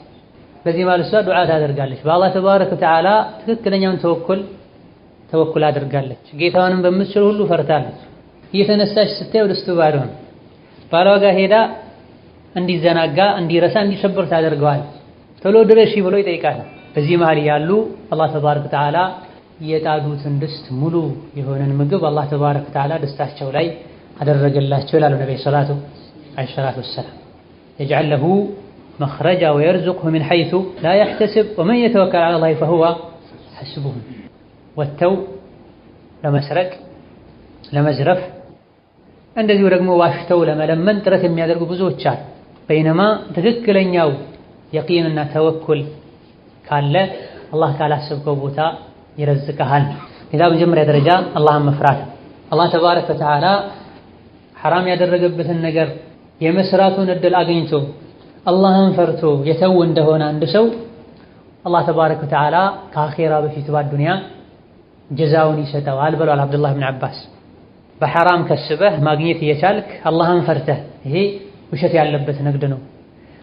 A: በዚህ ማለት እሷ ዱዓ ታደርጋለች። በአላህ ተባረከ ወተዓላ ትክክለኛውን ተወኩል አድርጋለች። ጌታዋንም በምትችል ሁሉ ፈርታለች። እየተነሳች ስታየው ድስቱ ባዶ ነው። ባሏ ጋር ሄዳ እንዲዘናጋ፣ እንዲረሳ፣ እንዲሰብር ታደርገዋለች። ቶሎ ድረሽ ብሎ ይጠይቃታል። በዚህ መሃል ያሉ አላህ ተባረከ ወተዓላ የጣዱትን ድስት ሙሉ የሆነን ምግብ አላህ ተባረከ ወተዓላ ደስታቸው ላይ አደረገላቸው ይላሉ ነብዩ ሰለላሁ ዐለይሂ ወሰለም። የጅዐል ለሁ መኽረጃ ወየርዙቅሁ ሚን ሐይሱ ላ የሕተሲብ ወመን የተወከል ዐለላህ ፈሁወ ሐስቡሁ። ወጥተው ለመስረቅ ለመዝረፍ እንደዚሁ ደግሞ ዋሽተው ለመለመን ጥረት የሚያደርጉ ብዙዎች አሉ። በይነማ ትክክለኛው የቂንና ተወኩል ካለ አላህ ካላሰብከው ቦታ ይረዝቅሃል። ሌላ መጀመሪያ ደረጃ አላህን መፍራት። አላህ ተባረከ ወተዓላ ሐራም ያደረገበትን ነገር የመስራቱን እድል አግኝቶ አላህን ፈርቶ የተው እንደሆነ አንድ ሰው አላህ ተባረከ ወተዓላ ከአኼራ በፊት በዱንያ ጀዛውን ይሰጠዋል ብለዋል አብዱላህ ብን አባስ። በሐራም ከስበህ ማግኘት እየቻልክ አላህን ፈርተህ፣ ይሄ ውሸት ያለበት ንግድ ነው።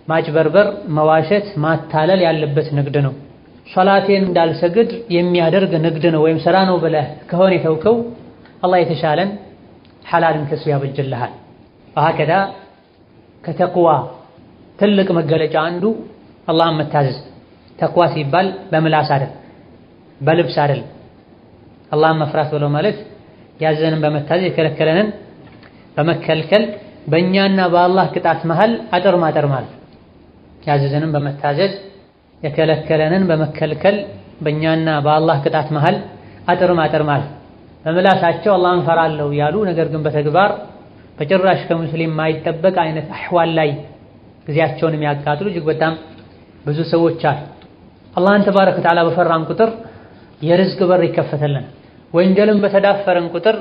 A: ማጭበርበር፣ መዋሸት፣ ማታለል ያለበት ንግድ ነው። ሶላቴን እንዳልሰግድ የሚያደርግ ንግድ ነው ወይም ስራ ነው ብለህ ከሆነ የተውከው አላህ የተሻለን ሐላልን ከስብ ያበጅልሃል። ወሀከዛ ከተቅዋ ትልቅ መገለጫ አንዱ አላህን መታዘዝ። ተቅዋ ሲባል በምላስ አይደል፣ በልብስ አይደል። አላህን መፍራት ብሎ ማለት ያዘንን በመታዘዝ የከለከለንን በመከልከል በእኛና በአላህ ቅጣት መሃል አጥር ማጠር ማለት። ያዘዘንን በመታዘዝ የከለከለንን በመከልከል በእኛና በአላህ ቅጣት መሃል አጥር ማጠር ማለት። በምላሳቸው አላህን ፈራለሁ ያሉ ነገር ግን በተግባር በጭራሽ ከሙስሊም የማይጠበቅ አይነት አህዋል ላይ ጊዜያቸውን የሚያቃጥሉ እጅግ በጣም ብዙ ሰዎች አሉ። አላህን ተባረከ ወተዓላ በፈራን ቁጥር የርዝቅ በር ይከፈተልን። ወንጀልን በተዳፈረን ቁጥር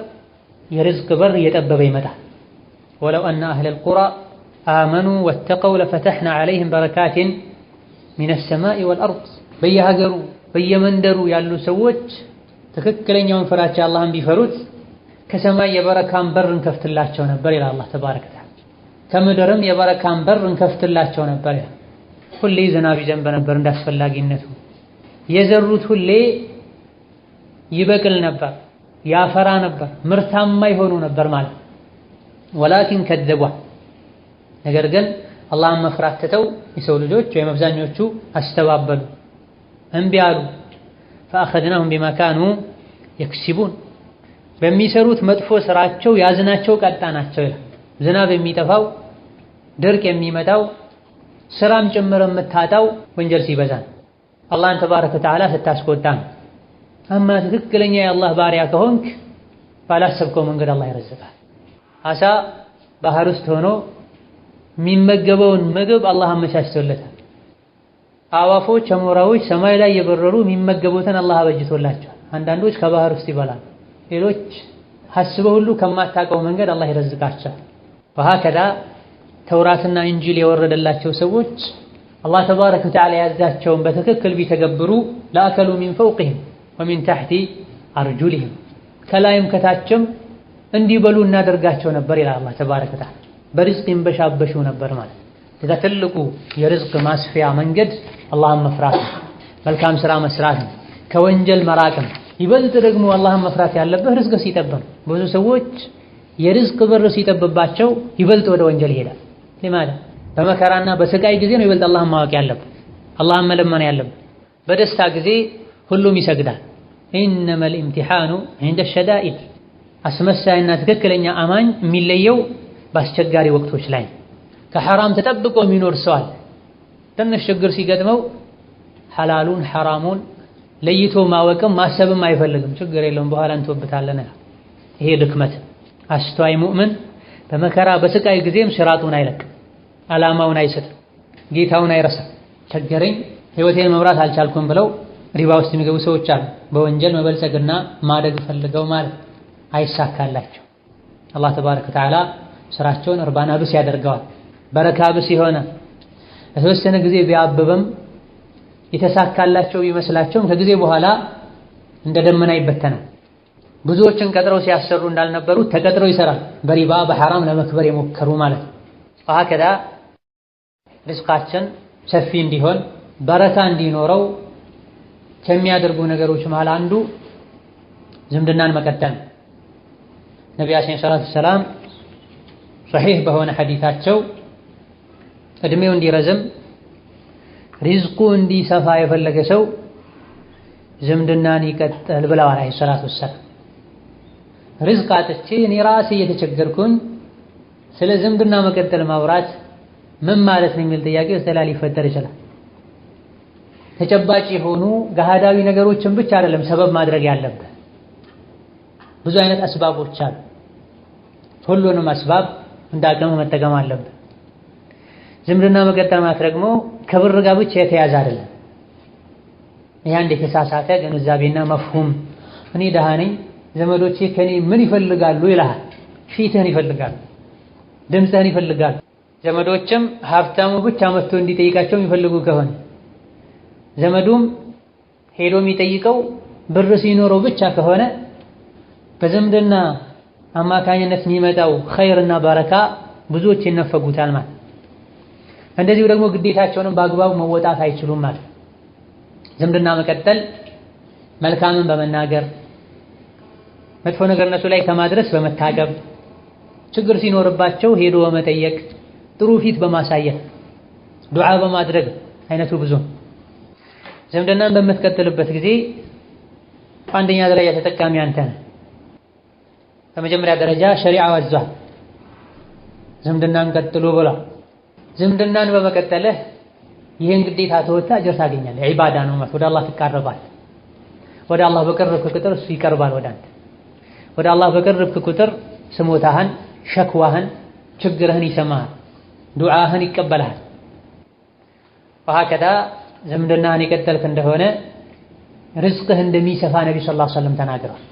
A: የርዝቅ በር እየጠበበ ይመጣል። ወለው አነ አህለል ቁራ አመኑ ወተቀው ለፈተሕና ዐለይሂም በረካቲን ሚነ ሰማኢ ወልአርድ። በየሀገሩ በየመንደሩ ያሉ ሰዎች ትክክለኛውን ፍራቻ አላህን ቢፈሩት ከሰማይ የበረካን በር እንከፍትላቸው ነበር ይላል አላህ ተባረከ ወተዓላ። ከምድርም የበረካን በር እንከፍትላቸው ነበር ይላል። ሁሌ ዝናብ ይዘንብ ነበር እንዳስፈላጊነቱ። የዘሩት ሁሌ ይበቅል ነበር፣ ያፈራ ነበር፣ ምርታማ ይሆኑ ነበር ማለት። ወላኪን ከዘቧ፣ ነገር ግን አላህን መፍራት ትተው የሰው ልጆች ወይም አብዛኞቹ አስተባበሉ፣ እምቢ አሉ። ፈአኸዝናሁም ቢማ ካኑ የክሲቡን፣ በሚሰሩት መጥፎ ስራቸው ያዝናቸው ቀጣናቸው ይላል። ዝናብ የሚጠፋው ድርቅ የሚመጣው ስራም ጭምር የምታጣው ወንጀል ሲበዛ አላህን ተባረከ ወተዓላ ስታስቆጣ። አማ ትክክለኛ የአላህ ባሪያ ከሆንክ ባላሰብከው መንገድ አላህ ይረዝቃል። አሳ ባህር ውስጥ ሆኖ የሚመገበውን ምግብ አላህ አመቻችቶለታል። አዋፎች፣ አሞራዎች ሰማይ ላይ የበረሩ የሚመገቡትን አላህ አበጅቶላቸዋል። አንዳንዶች ከባህር ውስጥ ይበላል፣ ሌሎች ሐስበው ሁሉ ከማታውቀው መንገድ አላህ ይረዝቃቸዋል። ወሀከዛ ተውራትና እንጂል የወረደላቸው ሰዎች አላህ ተባረከ ወተዓላ ያዛቸውን በትክክል ቢተገብሩ ለአከሉ ሚን ፈውቅህም ወሚን ተሕቲ አርጁሊህም፣ ከላይም ከታችም እንዲበሉ እናደርጋቸው ነበር ይላል አላህ ተባረከ ወተዓላ። በርዝቅ ይንበሻበሹ ነበር ማለት። ከዛ ትልቁ የርዝቅ ማስፊያ መንገድ አላህን መፍራት ነው፣ መልካም ስራ መስራት ነው፣ ከወንጀል መራቅ ነው። ይበልጥ ደግሞ አላህን መፍራት ያለብህ ርዝቅ ሲጠብህ። ብዙ ሰዎች የርዝቅ በር ሲጠብባቸው ይበልጥ ወደ ወንጀል ይሄዳል። ለማለት በመከራና በስቃይ ጊዜ ነው ይበልጥ አላህን ማወቅ ያለብህ፣ አላህን መለመን ያለብህ። በደስታ ጊዜ ሁሉም ይሰግዳል። ኢነመል ኢምቲሓኑ ዒንደ ሸዳኢድ፣ አስመሳይና ትክክለኛ አማኝ የሚለየው በአስቸጋሪ ወቅቶች ላይ። ከሐራም ተጠብቆ የሚኖር ሰው አለ፣ ትንሽ ችግር ሲገጥመው ሐላሉን ሐራሙን ለይቶ ማወቅም ማሰብም አይፈልግም። ችግር የለውም በኋላ እንተወብታለን። ይሄ ድክመት። አስተዋይ ሙእምን በመከራ በስቃይ ጊዜም ሲራጡን አይለቅም፣ ዓላማውን አይስትም፣ ጌታውን አይረሳም። ቸገረኝ ህይወቴን መምራት አልቻልኩም ብለው ሪባ ውስጥ የሚገቡ ሰዎች አሉ። በወንጀል መበልጸግና ማደግ ፈልገው ማለት አይሳካላቸው። አላህ ተባረከ ወተዓላ ስራቸውን እርባና ብስ ያደርገዋል። በረካ ብስ የሆነ ለተወሰነ ጊዜ ቢያብብም የተሳካላቸው ቢመስላቸውም ከጊዜ በኋላ እንደ ደመና ይበተናል። ብዙዎችን ቀጥረው ሲያሰሩ እንዳልነበሩት ተቀጥረው ይሰራል፣ በሪባ በሐራም ለመክበር የሞከሩ ማለት ነው። ወሀከዛ ርዝቃችን ሰፊ እንዲሆን በረካ እንዲኖረው ከሚያደርጉ ነገሮች መሃል አንዱ ዝምድናን መቀጠል። ነቢያችን ሰለላሁ ዐለይሂ ወሰለም ሶሒህ በሆነ ሐዲታቸው እድሜው እንዲረዝም ሪዝቁ እንዲሰፋ የፈለገ ሰው ዝምድናን ይቀጥል ብለዋል አለይሂ ሰላቱ ወሰላም። ሪዝቅ አጥቼ እኔ ራሴ እየተቸገርኩኝ ስለ ዝምድና መቀጠል ማውራት ምን ማለት ነው የሚል ጥያቄ ውስጥ ላይ ሊፈጠር ይችላል። ተጨባጭ የሆኑ ገሃዳዊ ነገሮችን ብቻ አይደለም ሰበብ ማድረግ ያለብህ፣ ብዙ አይነት አስባቦች አሉ። ሁሉንም አስባብ እንዳቅም መጠቀም አለብህ። ዝምድና መቀጠል ማለት ደግሞ ከብር ጋር ብቻ የተያዘ አይደለም። ይሄ አንድ የተሳሳተ ግንዛቤና መፍሁም። እኔ ደሃ ነኝ ዘመዶቼ ከኔ ምን ይፈልጋሉ ይልሃል። ፊትህን ይፈልጋሉ፣ ድምፅህን ይፈልጋሉ። ዘመዶችም ሀብታሙ ብቻ መጥቶ እንዲጠይቃቸው የሚፈልጉ ከሆነ ዘመዱም ሄዶ የሚጠይቀው ብር ሲኖረው ብቻ ከሆነ በዝምድና አማካኝነት የሚመጣው ኸይርና በረካ ብዙዎች ይነፈጉታል ማለት። እንደዚሁ ደግሞ ግዴታቸውንም በአግባቡ መወጣት አይችሉም ማለት። ዝምድና መቀጠል መልካምን በመናገር መጥፎ ነገር እነሱ ላይ ከማድረስ በመታቀብ ችግር ሲኖርባቸው ሄዶ በመጠየቅ ጥሩ ፊት በማሳየት ዱዓ በማድረግ አይነቱ ብዙ። ዝምድናን በምትቀጥልበት ጊዜ አንደኛ ደረጃ ተጠቃሚ አንተ ነህ። በመጀመሪያ ደረጃ ሸሪዓው አዟል ዝምድናን ቀጥሎ ብላ። ዝምድናን በመቀጠልህ ይህን ግዴታ ተወጥተህ አጅር ታገኛለህ። ዒባዳ ነው ማለት ወደ አላህ ትቃረባለህ። ወደ አላህ በቀረብክ ቁጥር እሱ ይቀርባል ወደ አንተ። ወደ አላህ በቀረብክ ቁጥር ስሞታህን፣ ሸክዋህን፣ ችግርህን ይሰማሃል፣ ዱዓህን ይቀበልሃል። ወሀከዛ ዝምድናህን የቀጠልክ እንደሆነ ርዝቅህ እንደሚሰፋ ነቢ ሰለላሁ ዐለይሂ ወሰለም ተናግረዋል።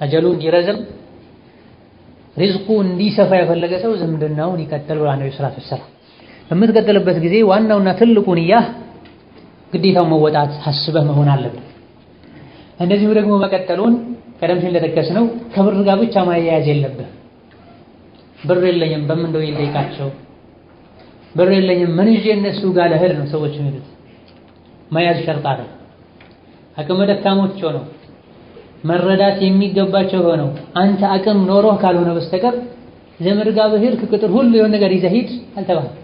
A: አጀሉ እንዲረዝም ሪዝቁ እንዲሰፋ የፈለገ ሰው ዝምድናውን ይቀጥል ብሏል ነቢ ሰለላሁ ዐለይሂ ወሰለም። በምትቀጥልበት ጊዜ ዋናውና ትልቁ ንያህ ግዴታውን መወጣት ሐስበህ መሆን አለበት። እንደዚሁ ደግሞ መቀጠሉን ቀደም ሲል እንደጠቀስነው ከብር ጋር ብቻ ማያያዝ የለብህ። ብር የለኝም በምን እንደው ይልቃቸው፣ ብር የለኝም ምን ይዤ እነሱ ጋር ልሄድ ነው ሰዎች የሚሉት። መያዝ ሸርጥ አይደል። አቅመ ደካሞች ሆነው መረዳት የሚገባቸው ሆነው አንተ አቅም ኖሮህ ካልሆነ በስተቀር ዘመድ ጋር በሄድክ ቁጥር ሁሉ የሆነ ነገር ይዘህ ሂድ አልተባለም።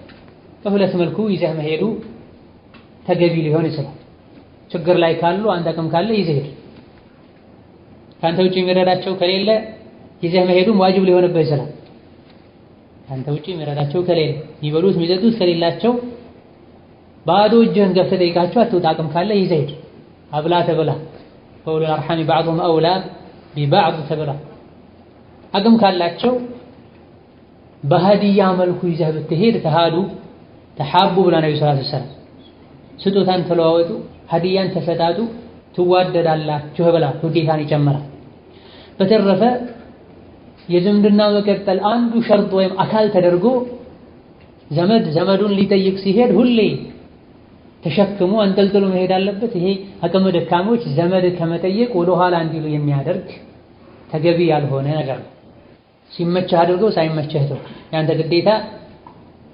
A: በሁለት መልኩ ይዘህ መሄዱ ተገቢ ሊሆን ይችላል። ችግር ላይ ካሉ አንተ አቅም ካለ ይዘህ ሂድ። ካንተ ውጪ የሚረዳቸው ከሌለ ይዘህ መሄዱም ዋጅብ ሊሆንብህ ይችላል። ካንተ ውጪ የሚረዳቸው ከሌለ ይበሉት የሚጠጡት ከሌላቸው ባዶ እጅህን ገብተህ ጠይቃቸው አትውጣ። አቅም ካለ ይዘህ ሂድ። አብላ ተብላ ወኡሉል አርሐሚ በዕዱሁም አውላ ቢበዕድ ተብላ። አቅም ካላቸው በሀዲያ መልኩ ይዘህ ብትሄድ ተሃዱ ተሓቡ ብላ ነቢ ሰለላሁ ዐለይሂ ወሰለም። ስጦታን ተለዋወጡ፣ ሀዲያን ተሰጣጡ፣ ትዋደዳላችሁ ብላ ውዴታን ይጨምራል። በተረፈ የዝምድና መቀጠል አንዱ ሸርጥ ወይም አካል ተደርጎ ዘመድ ዘመዱን ሊጠይቅ ሲሄድ ሁሌ ተሸክሞ አንጠልጥሎ መሄድ አለበት። ይሄ አቅመ ደካሞች ዘመድ ከመጠየቅ ወደ ኋላ እንዲሉ የሚያደርግ ተገቢ ያልሆነ ነገር ነው። ሲመችህ አድርገው ሳይመችህ ተው። ያንተ ግዴታ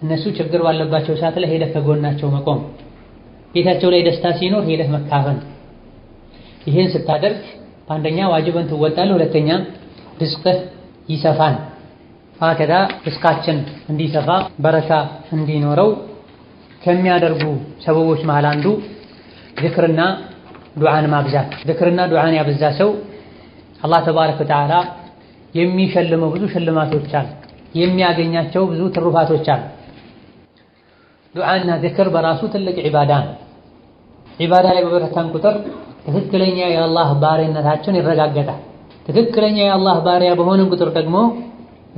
A: እነሱ ችግር ባለባቸው ሰዓት ላይ ሄደህ ከጎናቸው መቆም፣ ቤታቸው ላይ ደስታ ሲኖር ሄደህ መካፈን። ይህን ስታደርግ አንደኛ ዋጅብን ትወጣለህ፣ ሁለተኛ ርዝቅህ ይሰፋል። ሀከዛ ርዝቃችን እንዲሰፋ በረካ እንዲኖረው ከሚያደርጉ ሰበቦች መሃል አንዱ ዝክርና ዱዓን ማብዛት። ዝክርና ዱዓን ያበዛ ሰው አላህ ተባረከ ወተዓላ የሚሸልመው ብዙ ሽልማቶች አሉ፣ የሚያገኛቸው ብዙ ትሩፋቶች አሉ። ዱዓና ዝክር በራሱ ትልቅ ዒባዳ ነው። ዒባዳ ላይ በበረታን ቁጥር ትክክለኛ የአላህ ባሪያነታችን ይረጋገጣል። ትክክለኛ የአላህ ባሪያ በሆንን ቁጥር ደግሞ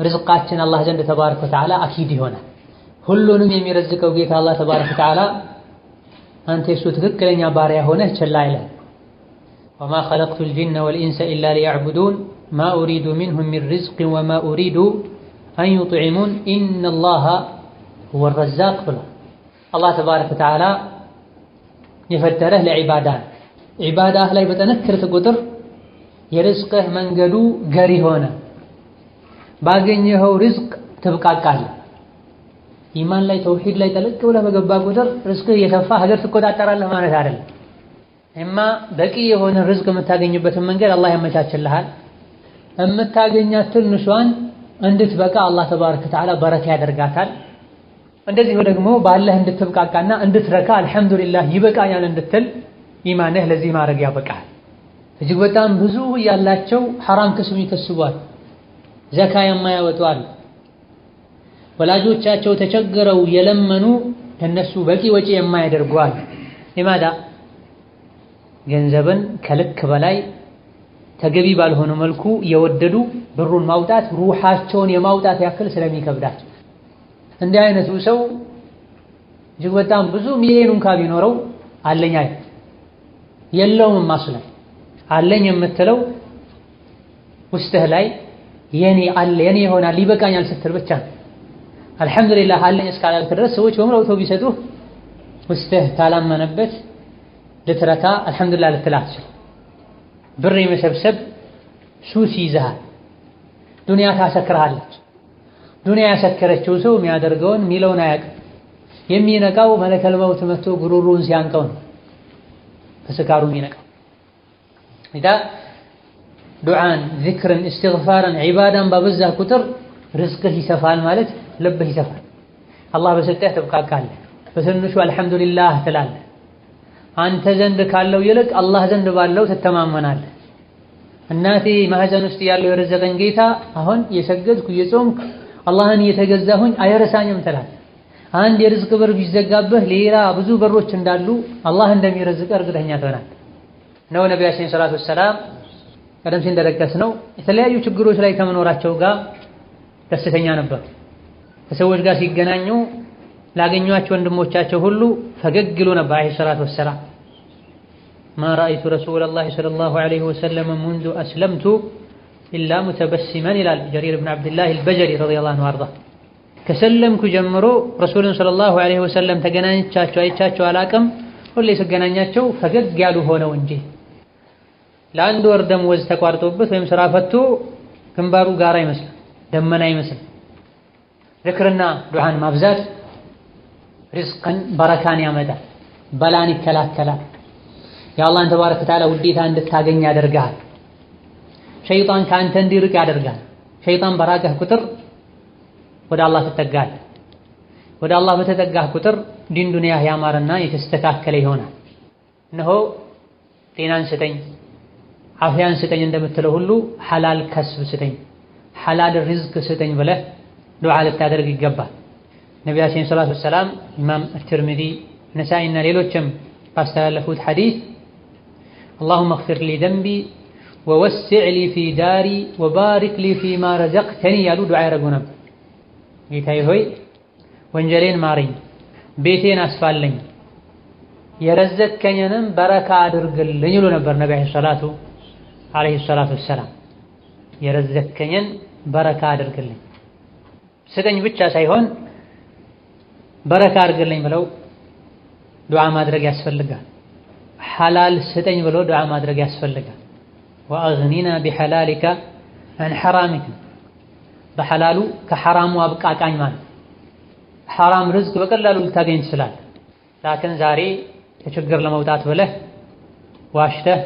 A: ርዝቃችን አላህ ዘንድ ተባረከ ወተዓላ አኪድ ይሆናል። ሁሉንም የሚረዝቀው ጌታ አላህ ተባረከ ወተዓላ አንተ የሱ ትክክለኛ ባሪያ ሆነህ ችላ አይልም። ወማ ኸለቅቱል ጂነ ወልኢንሰ ኢላ ሊየዕቡዱን ማ ኡሪዱ ሚንሁም ሚን ሪዝቅን ወማ ኡሪዱ አን ዩጥዒሙን ኢነላሃ ሁወ ረዛቅ ብሏል። አላህ ተባረከ ወተዓላ የፈጠረህ ለዒባዳ ነው። ዒባዳህ ላይ በጠነከርክ ቁጥር የርዝቅህ መንገዱ ገሪ ሆነ። ባገኘኸው ርዝቅ ትብቃቃለህ። ኢማን ላይ ተውሂድ ላይ ጠለቅ ብለህ በገባ ቁጥር ርዝቅህ እየሰፋ ሀገር ትቆጣጠራለህ ማለት አይደለም። እማ በቂ የሆነ ርዝቅ የምታገኝበትን መንገድ አላህ ያመቻችልሃል። የምታገኛት ትንሿን እንድትበቃ አላህ ተባረከ ወተዓላ በረካ ያደርጋታል። እንደዚሁ ደግሞ ባለህ እንድትብቃቃና እንድትረካ አልሐምዱሊላህ ይበቃኛል እንድትል ኢማንህ ለዚህ ማድረግ ያበቃል። እጅግ በጣም ብዙ ያላቸው ሐራም ከስሙ ይከስቧል፣ ዘካ የማያወጡ አሉ። ወላጆቻቸው ተቸግረው የለመኑ ከነሱ በቂ ወጪ የማያደርጉ አሉ። ኢማዳ ገንዘብን ከልክ በላይ ተገቢ ባልሆነ መልኩ የወደዱ ብሩን ማውጣት ሩሃቸውን የማውጣት ያክል ስለሚከብዳቸው እንዲህ አይነቱ ሰው እጅግ በጣም ብዙ ሚሊዮን እንኳን ቢኖረው አለኝ አይ የለውም ማስለም አለኝ የምትለው ውስጥህ ላይ የኔ አለ የኔ ይሆናል ይበቃኛል ስትል ብቻ አልሐምዱሊላህ አለኝ እስካላልክ ድረስ ሰዎች በሙሉ ቢሰጡህ ውስጥህ ካላመነበት ልትረካ አልሐምዱሊላህ ልትል አትችልም። ብር የመሰብሰብ ሱስ ይዘሃል። ዱንያ ታሰክርሃለች። ዱንያ ያሰከረችው ሰው የሚያደርገውን ሚለውን አያውቅም። የሚነቃው መለከል መውት መጥቶ ጉሮሮውን ሲያንቀው ነው ከስካሩ የሚነቃው። ኢዳ ዱዓን፣ ዚክርን፣ እስትግፋርን፣ ዒባዳን ባበዛ ቁጥር ርዝቅህ ይሰፋል ማለት ልብህ ይሰፋል። አላህ በሰጠህ ትብቃቃለህ። በትንሹ አልሐምዱሊላህ ትላለህ። አንተ ዘንድ ካለው ይልቅ አላህ ዘንድ ባለው ትተማመናለህ። እናቴ ማህፀን ውስጥ ያለው የረዘቀኝ ጌታ አሁን እየሰገድኩ እየጾምኩ አላህን እየተገዛሁኝ አይረሳኝም ትላለህ። አንድ የርዝቅ በር ቢዘጋብህ ሌላ ብዙ በሮች እንዳሉ አላህ እንደሚረዝቅ እርግጠኛ ትሆናለህ። ነው ነቢያችን ሰለላሁ ዐለይሂ ወሰለም ቀደም ሲል እንደጠቀስነው የተለያዩ ችግሮች ላይ ከመኖራቸው ጋር ደስተኛ ነበሩ። ከሰዎች ጋር ሲገናኙ ላገኟቸው ወንድሞቻቸው ሁሉ ፈገግ ይሉ ነበር አለይሂ ሰላቱ ወሰላም። ማ ረአይቱ ረሱለላሂ ሰለላሁ ዐለይሂ ወሰለም ሙንዙ አስለምቱ ኢላ ሙተበሲመን ይላል ጀሪር ብን ዐብድላህ አልበጀሊ ረዲየላሁ ዐንሁ ወአርዳ። ከሰለምኩ ጀምሮ ረሱልን ሰለላሁ ዐለይሂ ወሰለም ተገናኝቻቸው አይቻቸው አላቅም፣ ሁሌ ስገናኛቸው ፈገግ ያሉ ሆነው እንጂ። ለአንድ ወር ደመወዝ ተቋርጦበት ወይም ስራ ፈቶ ግንባሩ ጋራ ይመስላል፣ ደመና ይመስላል። ዝክርና ዱዓን ማብዛት ሪዝቅን በረካን ያመጣል፣ በላን ይከላከላል፣ የአላህን ተባረከ ወተዓላ ውዴታ እንድታገኝ ያደርጋል። ሸይጣን ከአንተ እንዲርቅ ያደርጋል። ሸይጣን በራቀህ ቁጥር ወደ አላህ ትጠጋለህ። ወደ አላህ በተጠጋህ ቁጥር ዲን ዱንያህ ያማረና የተስተካከለ ይሆናል። እነሆ ጤናን ስጠኝ፣ አፍያን ስጠኝ እንደምትለው ሁሉ ሐላል ከስብ ስጠኝ፣ ሐላል ሪዝቅ ስጠኝ ብለህ ዱዓ ልታደርግ ይገባል። ነቢያችን ሰለላሁ ዐለይሂ ወሰለም ኢማም አትርሚዚ፣ ነሳኢና ሌሎችም ባስተላለፉት ሐዲስ አላሁመ እግፊር ሊ ዘንቢ ወወሲዕ ሊ ፊ ዳሪ ወባሪክ ሊ ፊማ ረዘቅተኒ ያሉ ዱዓ ያደርጉ ነበር። ጌታዬ ሆይ ወንጀሌን ማረኝ፣ ቤቴን አስፋለኝ፣ የረዘቅከኝንም በረካ አድርግልኝ ይሉ ነበር ነቢ ዓለይሂ ሰላቱ ወሰላም። የረዘቅከኝን በረካ አድርግልኝ ስጠኝ ብቻ ሳይሆን በረካ አድርግልኝ ብለው ዱዓ ማድረግ ያስፈልጋል። ሐላል ስጠኝ ብለው ዱዓ ማድረግ ያስፈልጋል። ወአግኒና ቢሐላሊከ አን ሐራሚከ፣ በሐላሉ ከሐራሙ አብቃቃኝ ማለት። ሐራም ርዝቅ በቀላሉ ልታገኝ ትችላለህ። ላኪን ዛሬ ከችግር ለመውጣት ብለህ ዋሽተህ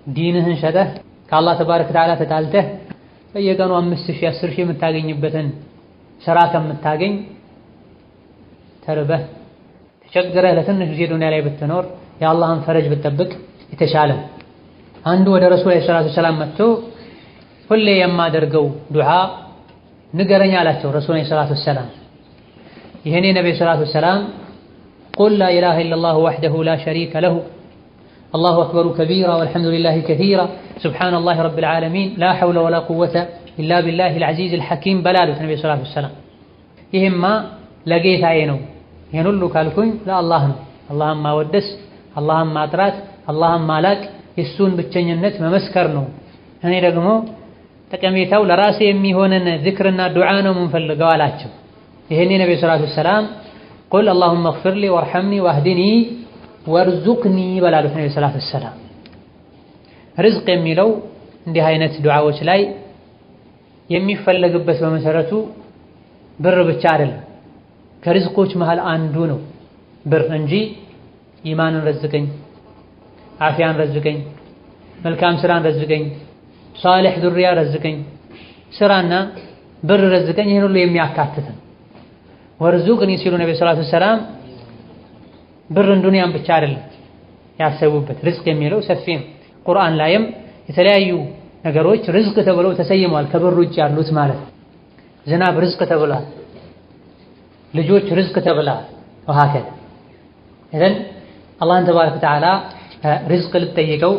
A: ዲንህን ሸጠህ ከአላህ ተባረከ ወተዓላ ተጣልተህ በየቀኑ 5000 10,000 የምታገኝበትን ስራ ከምታገኝ ተርበህ ተቸግረህ ለትንሽ ጊዜ ዱንያ ላይ ብትኖር የአላህን ፈረጅ ብትጠብቅ የተሻለ። አንዱ ወደ ረሱል ሰለላሁ ዐለይሂ ወሰለም መጥቶ ሁሌ የማደርገው ዱዓ ንገረኝ አላቸው። ረሱል ሰለላሁ ዐለይሂ ወሰለም ይሄኔ ነብዩ ሰለላሁ ዐለይሂ ወሰለም ቁል ላ ኢላሃ ኢለላሁ ወሕደሁ ላ ሸሪከ ለሁ አላሁ አክበሩ ከቢራ ወልሐምዱሊላሂ ከሲራ ሱብሓነላሂ ረቢል ዓለሚን ላ ሐውለ ወላ ቁወተ ኢላ ቢላሂል ዐዚዚል ሐኪም በላሉት ነብዩ ሰለላሁ ዐለይሂ ወሰለም። ይሄማ ለጌታዬ ነው፣ ይሄን ሁሉ ካልኩኝ ለአላህ ነው። አላህን ማወደስ፣ አላህን ማጥራት፣ አላህን ማላቅ፣ የሱን ብቸኝነት መመስከር ነው። እኔ ደግሞ ጠቀሜታው ለራሴ የሚሆንን ዝክርና ዱዓ ነው የምንፈልገው አላቸው። ይሄኔ ነብዩ ሰለላሁ ዐለይሂ ወሰለም ቁል አላሁመ እግፊር ሊ ወርሐምኒ ወህዲኒ ወርዙቅኒ በላሉት ነብዩ ሰለላሁ ዐለይሂ ወሰለም። ርዝቅ የሚለው እንዲህ አይነት ዱዓዎች ላይ የሚፈለግበት በመሰረቱ ብር ብቻ አይደለም፣ ከርዝቆች መሃል አንዱ ነው ብር እንጂ ኢማንን ረዝቀኝ፣ አፍያን ረዝቀኝ፣ መልካም ስራን ረዝቀኝ፣ ሷሊህ ዙሪያ ረዝቀኝ፣ ስራና ብር ረዝቀኝ፣ ይሄን ሁሉ የሚያካትት ነው። ወርዙቅኒ ሲሉ ነብዩ ሰለላሁ ዐለይሂ ወሰለም ብርን ዱንያን ብቻ አይደለም ያሰቡበት። ርዝቅ የሚለው ሰፊ ነው። ቁርአን ላይም የተለያዩ ነገሮች ርዝቅ ተብለው ተሰይመዋል፣ ከብር ውጭ ያሉት ማለት ነው። ዝናብ ርዝቅ ተብሏል፣ ልጆች ርዝቅ ተብለዋል። ወሀከዛ ኢዘን አላህን ተባረከ ወተዓላ ርዝቅ ልትጠይቀው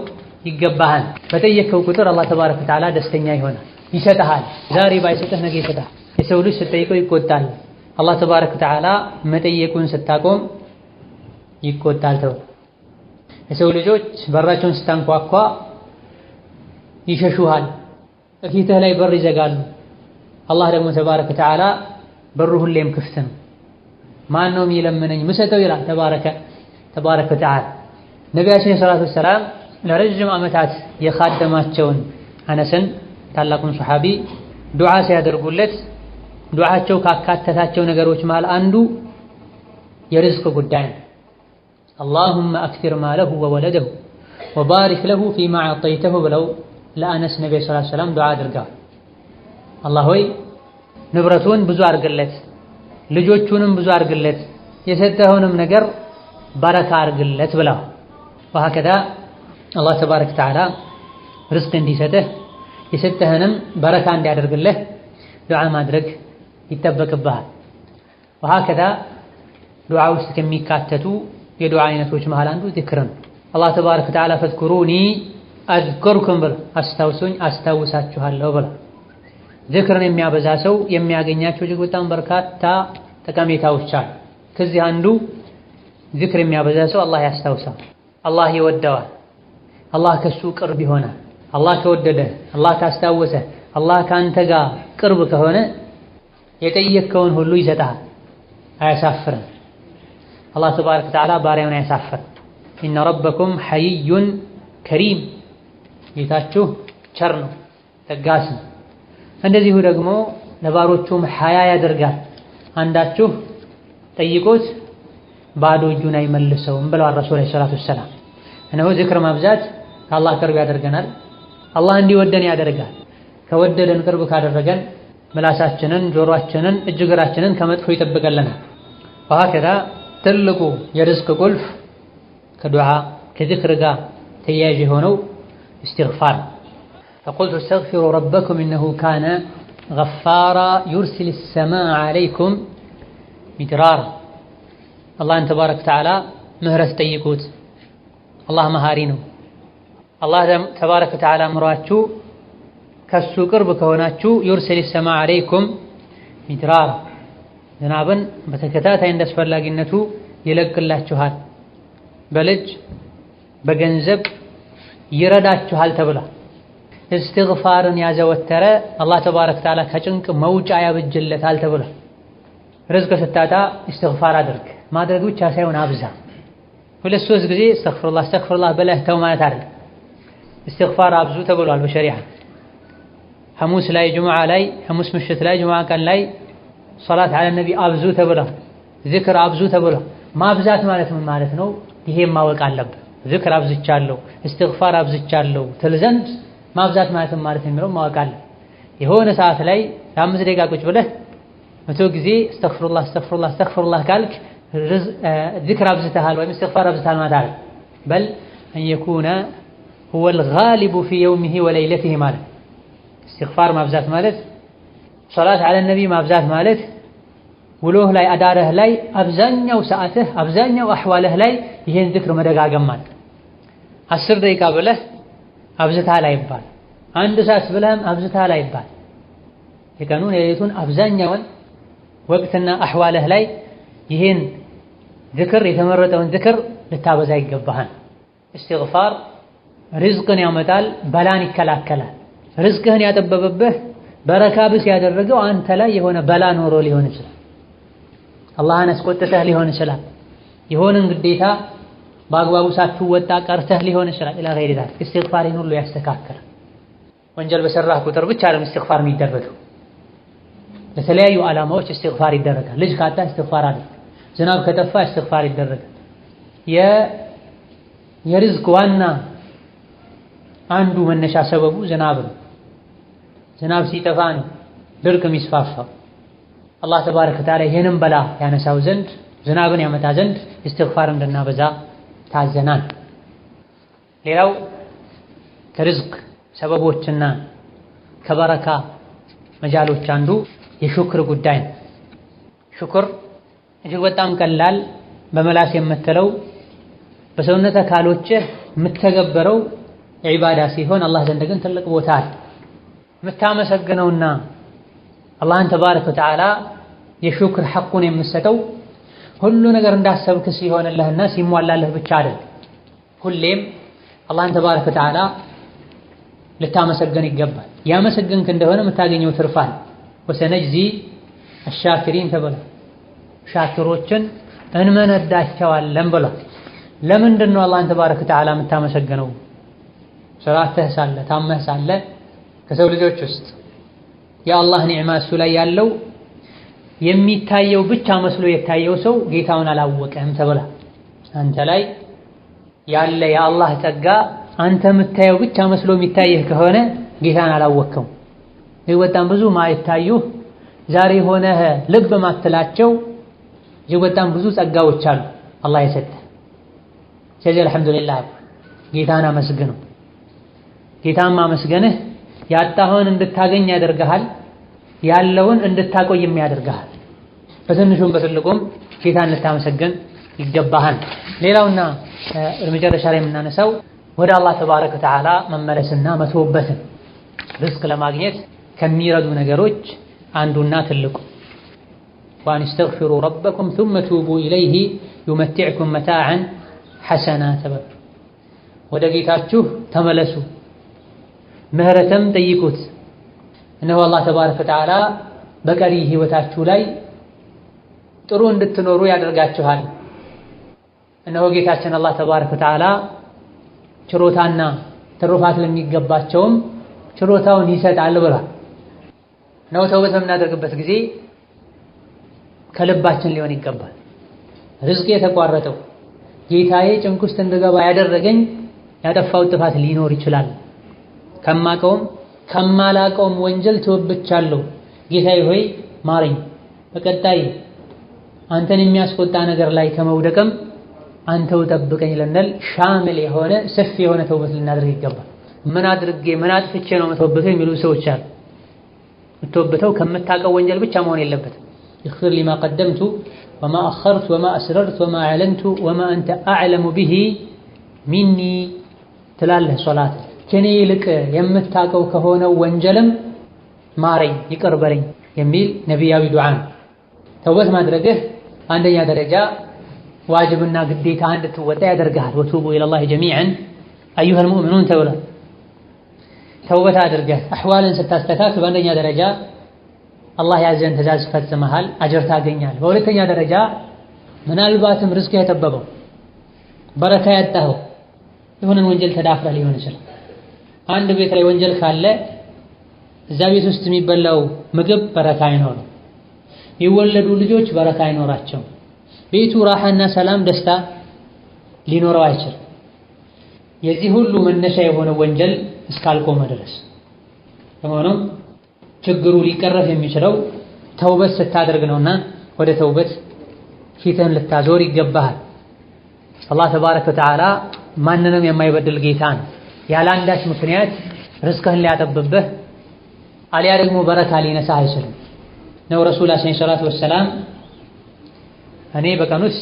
A: ይገባሃል። በጠየቅከው ቁጥር አላህ ተባረከ ወተዓላ ደስተኛ ይሆናል፣ ይሰጥሃል። ዛሬ ባይሰጥህ ነገ ይሰጥሃል። የሰው ልጅ ስትጠይቀው ይቆጣል። አላህ ተባረከ ወተዓላ መጠየቁን ስታቆም ይቆጣል ተብሎ የሰው ልጆች በራቸውን ስታንኳኳ ይሸሹሃል፣ ፊትህ ላይ በር ይዘጋሉ። አላህ ደግሞ ተባረከ ወተዓላ በሩ ሁሌም ክፍት ነው። ማን ነው የሚለምነኝ ምሰጠው ይላል ተባረከ ወተዓላ። ነቢያችን ሰለላሁ ዐለይሂ ወሰለም ለረጅም ዓመታት የኻደማቸውን አነስን ታላቁን ሱሐቢ ዱዓ ሲያደርጉለት ዱዓቸው ካካተታቸው ነገሮች መሃል አንዱ የርዝቅ ጉዳይ ነው። አላሁመ አክሲር ማለሁ ወወለደሁ ወባሪክ ለሁ ፊማ አዕጠይተሁ ብለው ለአነስ ነቢይ ሰለላሁ ዐለይሂ ወሰለም ዱዓ አድርገዋል። አላህ ሆይ ንብረቱን ብዙ አድርግለት፣ ልጆቹንም ብዙ አድርግለት፣ የሰጠኸውንም ነገር በረካ አድርግለት ብለዋል። ወሀከዛ አላህ ተባረከ ወተዓላ ርዝቅ እንዲሰጥህ የሰጠህንም በረካ እንዲያደርግልህ ዱዓ ማድረግ ይጠበቅብሃል። ወሀከዛ ዱዓ ውስጥ ከሚካተቱ የዱዓ አይነቶች መሃል አንዱ ዚክር ነው። አላህ ተባረከ ወተዓላ ፈዝኩሩኒ አዝኩርኩም ብሎ አስታውሱኝ አስታውሳችኋለሁ ብሎ ዚክርን የሚያበዛ ሰው የሚያገኛቸው እጅግ በጣም በርካታ ጠቀሜታዎች አሉ። ከዚህ አንዱ ዚክር የሚያበዛ ሰው አላህ ያስታውሳል፣ አላህ ይወደዋል፣ አላህ ከሱ ቅርብ ይሆናል። አላህ ከወደደ፣ አላህ ካስታወሰ፣ አላህ ከአንተ ጋር ቅርብ ከሆነ የጠየቅከውን ሁሉ ይሰጥሃል፣ አያሳፍርም። አላህ ተባረከ ወተዓላ ባሪያውን አያሳፍርም። ኢነ ረበኩም ሐይዩን ከሪም፣ ጌታችሁ ቸር ነው ተጋስ ነው። እንደዚሁ ደግሞ ለባሮቹም ሐያ ያደርጋል፣ አንዳችሁ ጠይቆት ባዶ እጁን አይመልሰውም ብለዋል ረሱል ሰለላሁ ዐለይሂ ወሰለም። እነሆ ዚክር ማብዛት ከአላህ ቅርብ ያደርገናል፣ አላህ እንዲወደን ያደርጋል። ከወደደን ቅርብ ካደረገን ምላሳችንን፣ ጆሮአችንን፣ እጅ እግራችንን ከመጥፎ ይጠብቀልናል። ወሀከዛ ትልቁ የርዝቅ ቁልፍ ከዱዓ ከዚክር ጋር ተያያዥ የሆነው እስትግፋር። ፈቁልቱ እስተግፊሩ ረበኩም ኢነሁ ካነ ገፋራ ዩርሲል ሰማአ ዐለይኩም ሚድራራ። አላህን ተባረከ ወተዓላ ምህረት ጠይቁት፣ አላህ መሃሪ ነው። አላህ ተባረከ ወተዓላ ምሯችሁ ከሱ ቅርብ ከሆናችሁ ዩርሲል ሰማአ ዐለይኩም ሚድራራ፣ ዝናብን በተከታታይ እንዳስፈላጊነቱ ይለቅላችኋል፣ በልጅ በገንዘብ ይረዳችኋል ተብሏል። እስትግፋርን ያዘወተረ አላህ ተባረከ ወተዓላ ከጭንቅ መውጫ ያበጅለታል ተብሏል። ርዝቅ ስታጣ እስትግፋር አድርግ፣ ማድረግ ብቻ ሳይሆን አብዛ። 2-3 ጊዜ እስተግፍሩላህ በለህ ተው ማለት አይደለም። እስትግፋር አብዙ ተብሏል በሸሪዓ። ሐሙስ ላይ ጁምዓ ላይ ሐሙስ ምሽት ላይ ጁምዓ ቀን ላይ ሶላት ዐለ ነቢ አብዙ ተብሏል። ዚክር አብዙ ተብሏል። ማብዛት ማለት ምን ማለት ነው? ይሄን ማወቅ አለብን። ዚክር አብዝቻለሁ፣ እስትግፋር አብዝቻለሁ ትል ዘንድ ማብዛት ማለት ምን ማለት ነው የሚለው ማወቅ አለ። የሆነ ሰዓት ላይ ለ5 ደቂቃ ቁጭ ብለህ 100 ጊዜ እስተግፍሩላህ ካልክ ዚክር አብዝተሃል ወይም እስትግፋር አብዝተሃል ማለት አይደል። በል አን የኩነ ሁወል ጋሊቡ ፊ የውሚሂ ወለይለቲሂ ማለት። እስትግፋር ማብዛት ማለት ሶላት ዐለ ነቢ ማብዛት ማለት ውሎህ ላይ አዳረህ ላይ አብዛኛው ሰዓትህ አብዛኛው አህዋልህ ላይ ይሄን ዚክር መደጋገም ማለት። 10 ደቂቃ ብለህ አብዝተሃል አይባል፣ 1 ሰዓት ብለህም አብዝተሃል አይባል። የቀኑን የሌሊቱን አብዛኛውን ወቅትና አህዋልህ ላይ ይሄን ዚክር የተመረጠውን ዚክር ልታበዛ ይገባሃል። እስትግፋር ሪዝቅን ያመጣል፣ በላን ይከላከላል። ሪዝቅህን ያጠበበብህ በረካ ብስ ያደረገው አንተ ላይ የሆነ በላ ኖሮ ሊሆን ይችላል። አላህን አስቆጥተህ ሊሆን ይችላል። የሆነን ግዴታ በአግባቡ ሳትወጣ ቀርተህ ሊሆን ይችላል። ኢላ ገይሪ ዛሊክ እስትግፋርን ሁሉ ያስተካክላል። ወንጀል በሰራህ ቁጥር ብቻ አይደለም እስትግፋር የሚደረገው፣ ለተለያዩ ዓላማዎች እስትግፋር ይደረጋል። ልጅ ካጣ እስትግፋር አለ፣ ዝናብ ከጠፋ እስትግፋር ይደረጋል። የሪዝቅ ዋና አንዱ መነሻ ሰበቡ ዝናብ ነው። ዝናብ ሲጠፋ ነው ድርቅ የሚስፋፋው። አላህ ተባረከ ወተዓላ ይሄንን በላ ያነሳው ዘንድ ዝናብን ያመጣ ዘንድ እስትግፋር እንድናበዛ ታዘናል። ሌላው ከርዝቅ ሰበቦችና ከበረካ መጃሎች አንዱ የሹክር ጉዳይ ነው። ሹክር እጅግ በጣም ቀላል በመላስ የምትለው በሰውነት አካሎችህ የምትተገበረው ዒባዳ ሲሆን አላህ ዘንድ ግን ትልቅ ቦታ አለ። የምታመሰግነውና አላህን ተባረከ ወተዓላ የሹክር ሐቁን የምትሰጠው ሁሉ ነገር እንዳሰብክ ሲሆንልህና ሲሟላልህ ብቻ አይደል። ሁሌም አላህን ተባረከ ወተዓላ ልታመሰግን ይገባል። ያመሰግንክ እንደሆነ የምታገኘው ትርፍ አለ። ወሰነጅዚ አሻኪሪን ተብሏል። ሻኪሮችን እንመነዳቸዋለን ብሏል። ለምንድን ነው አላህን ተባረከ ወተዓላ የምታመሰግነው? ስራተህ ሳለ ታመህ ሳለ ከሰው ልጆች ውስጥ የአላህ ኒዕማ እሱ ላይ ያለው የሚታየው ብቻ መስሎ የታየው ሰው ጌታውን አላወቀም ተብሏል። አንተ ላይ ያለ የአላህ ጸጋ አንተ የምታየው ብቻ መስሎ የሚታየህ ከሆነ ጌታን አላወቅከው። ይህ በጣም ብዙ ማይታዩህ ዛሬ ሆነህ ልብ ማትላቸው ይህ በጣም ብዙ ጸጋዎች አሉ አላህ የሰጠህ። ስለዚህ አልሐምዱሊላህ ጌታን አመስግነው። ጌታን ማመስገንህ ያጣኸውን እንድታገኝ ያደርግሃል፣ ያለውን እንድታቆይም ያደርግሃል። በትንሹም በትልቁም ጌታን ልታመሰግን ይገባሃል። ሌላውና መጨረሻ ላይ የምናነሳው ወደ አላህ ተባረከ ወተዓላ መመለስና መተውበትን ርዝቅ ለማግኘት ከሚረዱ ነገሮች አንዱና ትልቁ ወአን እስተግፊሩ ረበኩም ثم توبوا إليه يمتعكم متاعا حسنا ተበሉ። ወደ ጌታችሁ ተመለሱ ምህረትም ጠይቁት፣ እነሆ አላህ ተባረከ ወተዓላ በቀሪ ህይወታችሁ ላይ ጥሩ እንድትኖሩ ያደርጋችኋል። እነሆ ጌታችን አላህ ተባረከ ወተዓላ ችሮታና ትሩፋት ለሚገባቸውም ችሮታውን ይሰጣል ብሏል። ነው ተውበት በምናደርግበት ጊዜ ከልባችን ሊሆን ይገባል። ርዝቅ የተቋረጠው ጌታዬ ጭንቅ ውስጥ እንድገባ ያደረገኝ ያጠፋው ጥፋት ሊኖር ይችላል፣ ከማቀውም ከማላቀውም ወንጀል ተወብቻለሁ፣ ጌታዬ ሆይ ማረኝ፣ በቀጣይ አንተን የሚያስቆጣ ነገር ላይ ከመውደቅም አንተው ጠብቀኝ ልንል ሻምል የሆነ ሰፊ የሆነ ተውበት ልናደርግ ይገባል። ምን አድርጌ ምን አጥፍቼ ነው መተውበተው የሚሉ ሰዎች አሉ። መተውበተው ከምታቀው ወንጀል ብቻ መሆን የለበትም። اغفر لما قدمت وما أخرت وما أسررت وما أعلنت وما أنت أعلم به مني ትላለህ ሶላት ከኔ ይልቅ የምታቀው ከሆነ ወንጀልም ማረኝ ይቅር በለኝ የሚል ነቢያዊ ዱዓ ነው። ተውበት ማድረግህ አንደኛ ደረጃ ዋጅብና ግዴታ እንድትወጣ ያደርግሃል። ወቱቡ ኢለላሂ ጀሚዐን አዩሀል ሙእሚኑን ተብሏል። ተውበት አድርገህ አሕዋልን ስታስተካክል በአንደኛ ደረጃ አላህ ያዘን ትእዛዝ ፈጽመሃል፣ አጅር ታገኛለህ። በሁለተኛ ደረጃ ምናልባትም ርዝቅህ የጠበበው በረካ ያጣኸው የሆነን ወንጀል ተዳፍረህ ሊሆን ይችላል። አንድ ቤት ላይ ወንጀል ካለ እዛ ቤት ውስጥ የሚበላው ምግብ በረካ አይኖርም፣ የሚወለዱ ልጆች በረካ አይኖራቸው፣ ቤቱ ራሓና ሰላም ደስታ ሊኖረው አይችልም። የዚህ ሁሉ መነሻ የሆነ ወንጀል እስካልቆመ ድረስ በመሆኑም ችግሩ ሊቀረፍ የሚችለው ተውበት ስታደርግ ነውና ወደ ተውበት ፊትህን ልታዞር ይገባሃል። አላህ ተባረከ ወተዓላ ማንንም የማይበድል ጌታ ነው። ያለ አንዳች ምክንያት ርዝቅህን ሊያጠብብህ አልያ ደግሞ በረካ ሊነሳህ አይችልም ነው። ረሱል ሰለላሁ ዐለይሂ ወሰለም እኔ በቀን ውስጥ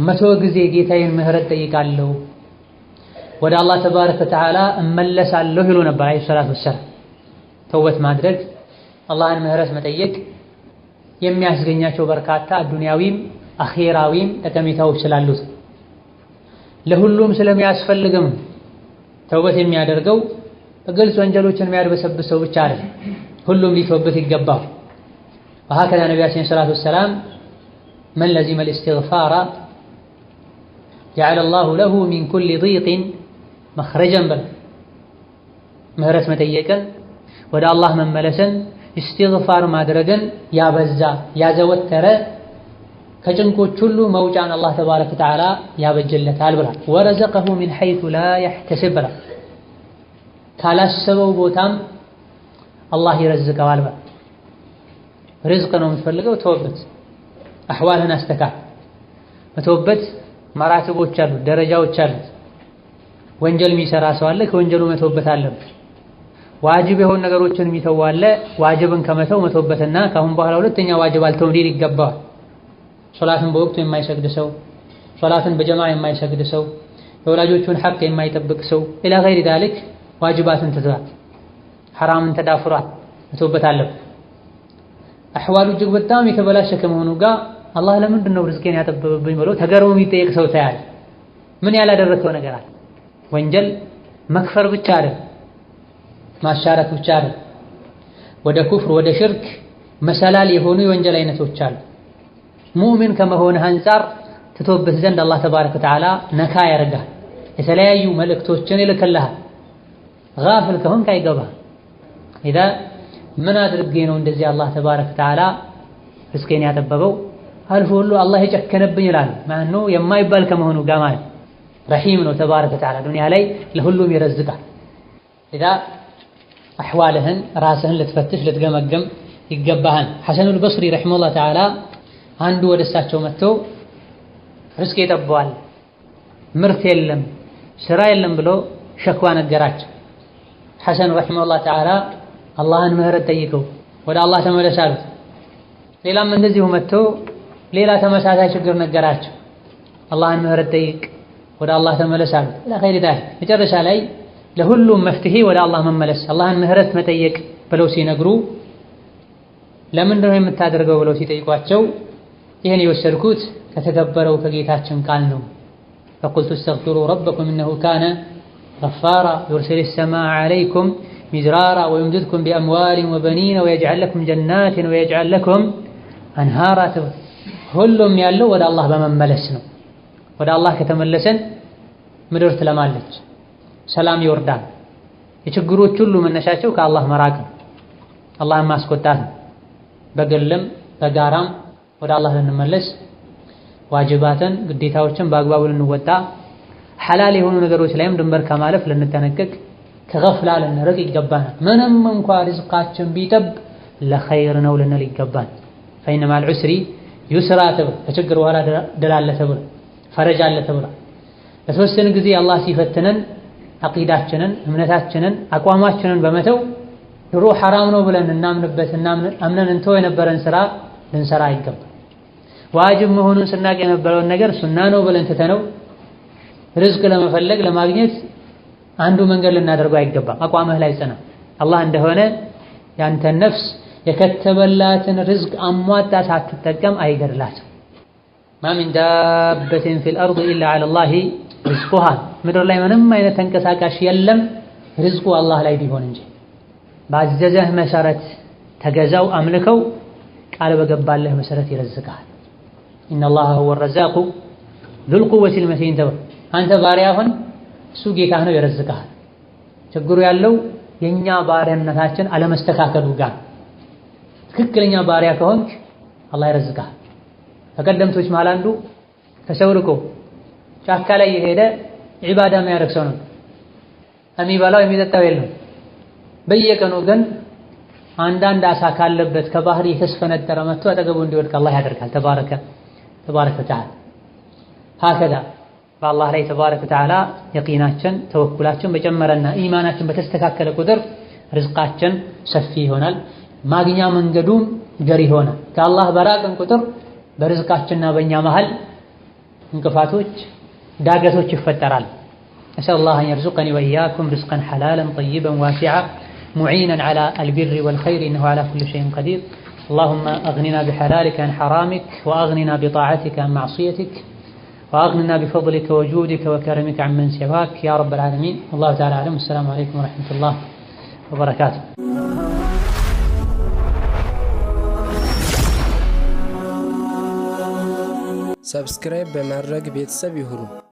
A: 100 ጊዜ ጌታዬን ምህረት ጠይቃለሁ፣ ወደ አላህ ተባረከ ወተዓላ እመለሳለሁ ይሉ ነበር አለይሂ ሰላቱ ወሰላም። ተውበት ማድረግ አላህን ምህረት መጠየቅ የሚያስገኛቸው በርካታ አዱንያዊም አኺራዊም ጠቀሜታዎች ስላሉት ለሁሉም ስለሚያስፈልግም ተውበት የሚያደርገው በግልጽ ወንጀሎችን የሚያድበሰብስ ሰው ብቻ አይደለም፣ ሁሉም ሊተውበት ይገባል። وهكذا ነቢያችን ሰለላሁ ዐለይሂ ወሰለም من لزم الاستغفار جعل الله له من كل ضيق مخرجا بل ምህረት መጠየቅን ወደ አላህ መመለስን استغفار ማድረግን ያበዛ ያዘወተረ ከጭንቆች ሁሉ መውጫን አላህ ተባረከ ወተዓላ ያበጀለታል ብሏል። ወረዘቀሁ ሚን ሐይሱ ላ የሕተሲብ ብሏል። ካላሰበው ቦታም አላህ ይረዝቀዋል ብሏል። ርዝቅ ነው የምትፈልገው፣ ተውበት፣ አሕዋልህን አስተካክል። መተውበት መራትቦች አሉት፣ ደረጃዎች አሉት። ወንጀል የሚሰራ ሰው አለ፣ ከወንጀሉ መተውበት አለበት። ዋጅብ የሆኑ ነገሮችን የሚተው አለ፣ ዋጅብን ከመተው መተውበትና ከአሁን በኋላ ሁለተኛ ዋጅብ አልተውም ሊል ይገባዋል። ሶላትን በወቅቱ የማይሰግድ ሰው፣ ሶላትን በጀማዓ የማይሰግድ ሰው፣ የወላጆቹን ሐቅ የማይጠብቅ ሰው ኢላ ገይሪ ዛሊክ ዋጅባትን ትቷል፣ ሐራምን ተዳፍሯል፣ መተውበት አለበት። አሕዋሉ እጅግ በጣም የተበላሸ ከመሆኑ ጋር አላህ ለምንድን ነው ርዝቄን ያጠበበብኝ ብሎ ተገርሞ የሚጠየቅ ሰው ታያል። ምን ያላደረከው ነገር አለ? ወንጀል መክፈር ብቻ አይደል፣ ማሻረክ ብቻ አይደል፣ ወደ ኩፍር ወደ ሽርክ መሰላል የሆኑ የወንጀል አይነቶች አሉ። ሙእሚን ከመሆንህ አንፃር ትቶብህ ዘንድ አላህ ተባረከ ወተዓላ ነካ ያደርጋል። የተለያዩ መልእክቶችን ይልክልሃል። ጋፍል ከሆንክ አይገባህ። ኢዛ ምን አድርጌ ነው እንደዚህ አላህ ተባረከ ወተዓላ ርስቄን ያጠበበው አልፎ ሁሉ አላህ የጨከነብኝ ይላል። ማነው የማይባል ከመሆኑ ጋር ማለት ረሂም ነው ተባረከ ወተዓላ ዱንያ ላይ ለሁሉም ይረዝቃል። ኢዛ አሕዋልህን ራስህን ልትፈትሽ ልትገመገም ይገባሃል። ሐሰኑል በስሪ ረሒመሁላህ ተዓላ አንዱ ወደ እሳቸው መጥቶ ርስቄ ጠበዋል፣ ምርት የለም፣ ስራ የለም ብሎ ሸክዋ ነገራቸው። ሐሰን ረሒመሁላህ ተዓላ አላህን ምህረት ጠይቀው ወደ አላህ ተመለስ አሉት። ሌላም እንደዚሁ መጥቶ ሌላ ተመሳሳይ ችግር ነገራቸው። አላህን ምህረት ጠይቅ፣ ወደ አላህ ተመለስ አሉት። ለኸይር ዳህ መጨረሻ ላይ ለሁሉም መፍትሄ ወደ አላህ መመለስ አላህን ምህረት መጠየቅ ብለው ሲነግሩ ለምንድን ነው የምታደርገው ብለው ሲጠይቋቸው ይህን የወሰድኩት ከተከበረው ከጌታችን ቃል ነው። ፈቁልቱ እስተግፊሩ ረበኩም ኢነሁ ካነ ገፋራ ዩርሲሊ ሰማአ ዐለይኩም ሚድራራ ወዩምድድኩም ቢአምዋሊን ወበኒነ ወየጅዐል ለኩም ጀናትን ወየጅዐል ለኩም አንሃራ። ሁሉም ያለው ወደ አላህ በመመለስ ነው። ወደ አላህ ከተመለሰን ምድር ትለማለች፣ ሰላም ይወርዳል። የችግሮች ሁሉ መነሻቸው ከአላህ መራቅ ነው፣ አላህን ማስቆጣት ነው። በግልም በጋራም ወደ አላህ ልንመለስ ዋጅባትን ግዴታዎችን በአግባቡ ልንወጣ ሐላል የሆኑ ነገሮች ላይም ድንበር ከማለፍ ልንጠነቀቅ ከገፍላ ልንርቅ ይገባናል። ምንም እንኳ ሪዝቃችን ቢጠብ ለኸይር ነው ልንል ይገባል። ፈኢነ መዐል ዑስሪ ዩስራ ተብሎ ከችግር በኋላ ድል አለ ተብሎ ፈረጃ አለ ተብሎ ለተወሰነ ጊዜ አላህ ሲፈትነን አቂዳችንን እምነታችንን አቋማችንን በመተው ድሮ ሐራም ነው ብለን እናምንበት አምነን እንተው የነበረን ስራ ልንሰራ አይገባም። ዋጅብ መሆኑን ስናቅ የነበረውን ነገር ሱና ነው ብለን ትተነው ርዝቅ ለመፈለግ ለማግኘት አንዱ መንገድ ልናደርገው አይገባም። አቋምህ ላይ ጽና። አላህ እንደሆነ ያንተን ነፍስ የከተበላትን ርዝቅ አሟጣ ሳትጠቀም አይገድላትም። ማ ሚን ዳበትን ፊል አርድ ኢላ ዐለላሂ ሪዝቁሃ፣ ምድር ላይ ምንም አይነት ተንቀሳቃሽ የለም ርዝቁ አላህ ላይ ቢሆን እንጂ። ባዘዘህ መሰረት ተገዛው፣ አምልከው፣ ቃል በገባለህ መሰረት ይረዝቅሃል። ኢነላሃ ሁወ ረዛቁ ዙል ቁወቲል መቲን ተብሎ አንተ ባሪያ ሁን፣ እሱ ጌታህ ነው ይረዝቅሃል። ችግሩ ያለው የኛ ባሪያነታችን አለመስተካከሉ ጋር። ትክክለኛ ባሪያ ከሆንክ አላህ ይረዝቅሃል። ከቀደምቶች መሃል አንዱ ከሰው ርቆ ጫካ ላይ የሄደ ዒባዳ የሚያደርግ ሰው ነው። የሚበላው የሚጠጣው የለም። በየቀኑ ግን አንዳንድ አሳ ካለበት ከባህር የተስፈነጠረ መጥቶ አጠገቡ እንዲወድቅ አላህ ያደርጋል። ተባረከ ወተዓላ። ሀከዛ በአላህ ላይ ተባረከ ወተዓላ የቂናችን ተወኩላችን በጨመረና ኢማናችን በተስተካከለ ቁጥር ርዝቃችን ሰፊ ይሆናል። ማግኛ መንገዱም ገር ይሆናል። ከአላህ በራቅን ቁጥር በርዝቃችንና በእኛ መሃል እንቅፋቶች፣ ዳገቶች ይፈጠራል። ነስአሉላህ አን የርዙቀኒ ወኢያኩም ሪዝቀን ሐላለን ጠይበን ዋሲዓ ሙዒነን ዐላ አልቢሪ ወልኸይሪ ኢነሁ ዐላ ኩሊ ሸይኢን ቀዲር። اللهم أغننا بحلالك عن حرامك وأغننا بطاعتك عن معصيتك وأغننا بفضلك وجودك وكرمك عن من سواك يا رب العالمين. والله تعالى أعلم. السلام عليكم ورحمة الله وبركاته.
B: ሰብስክራይብ በማድረግ ቤተሰብ ይሁኑ።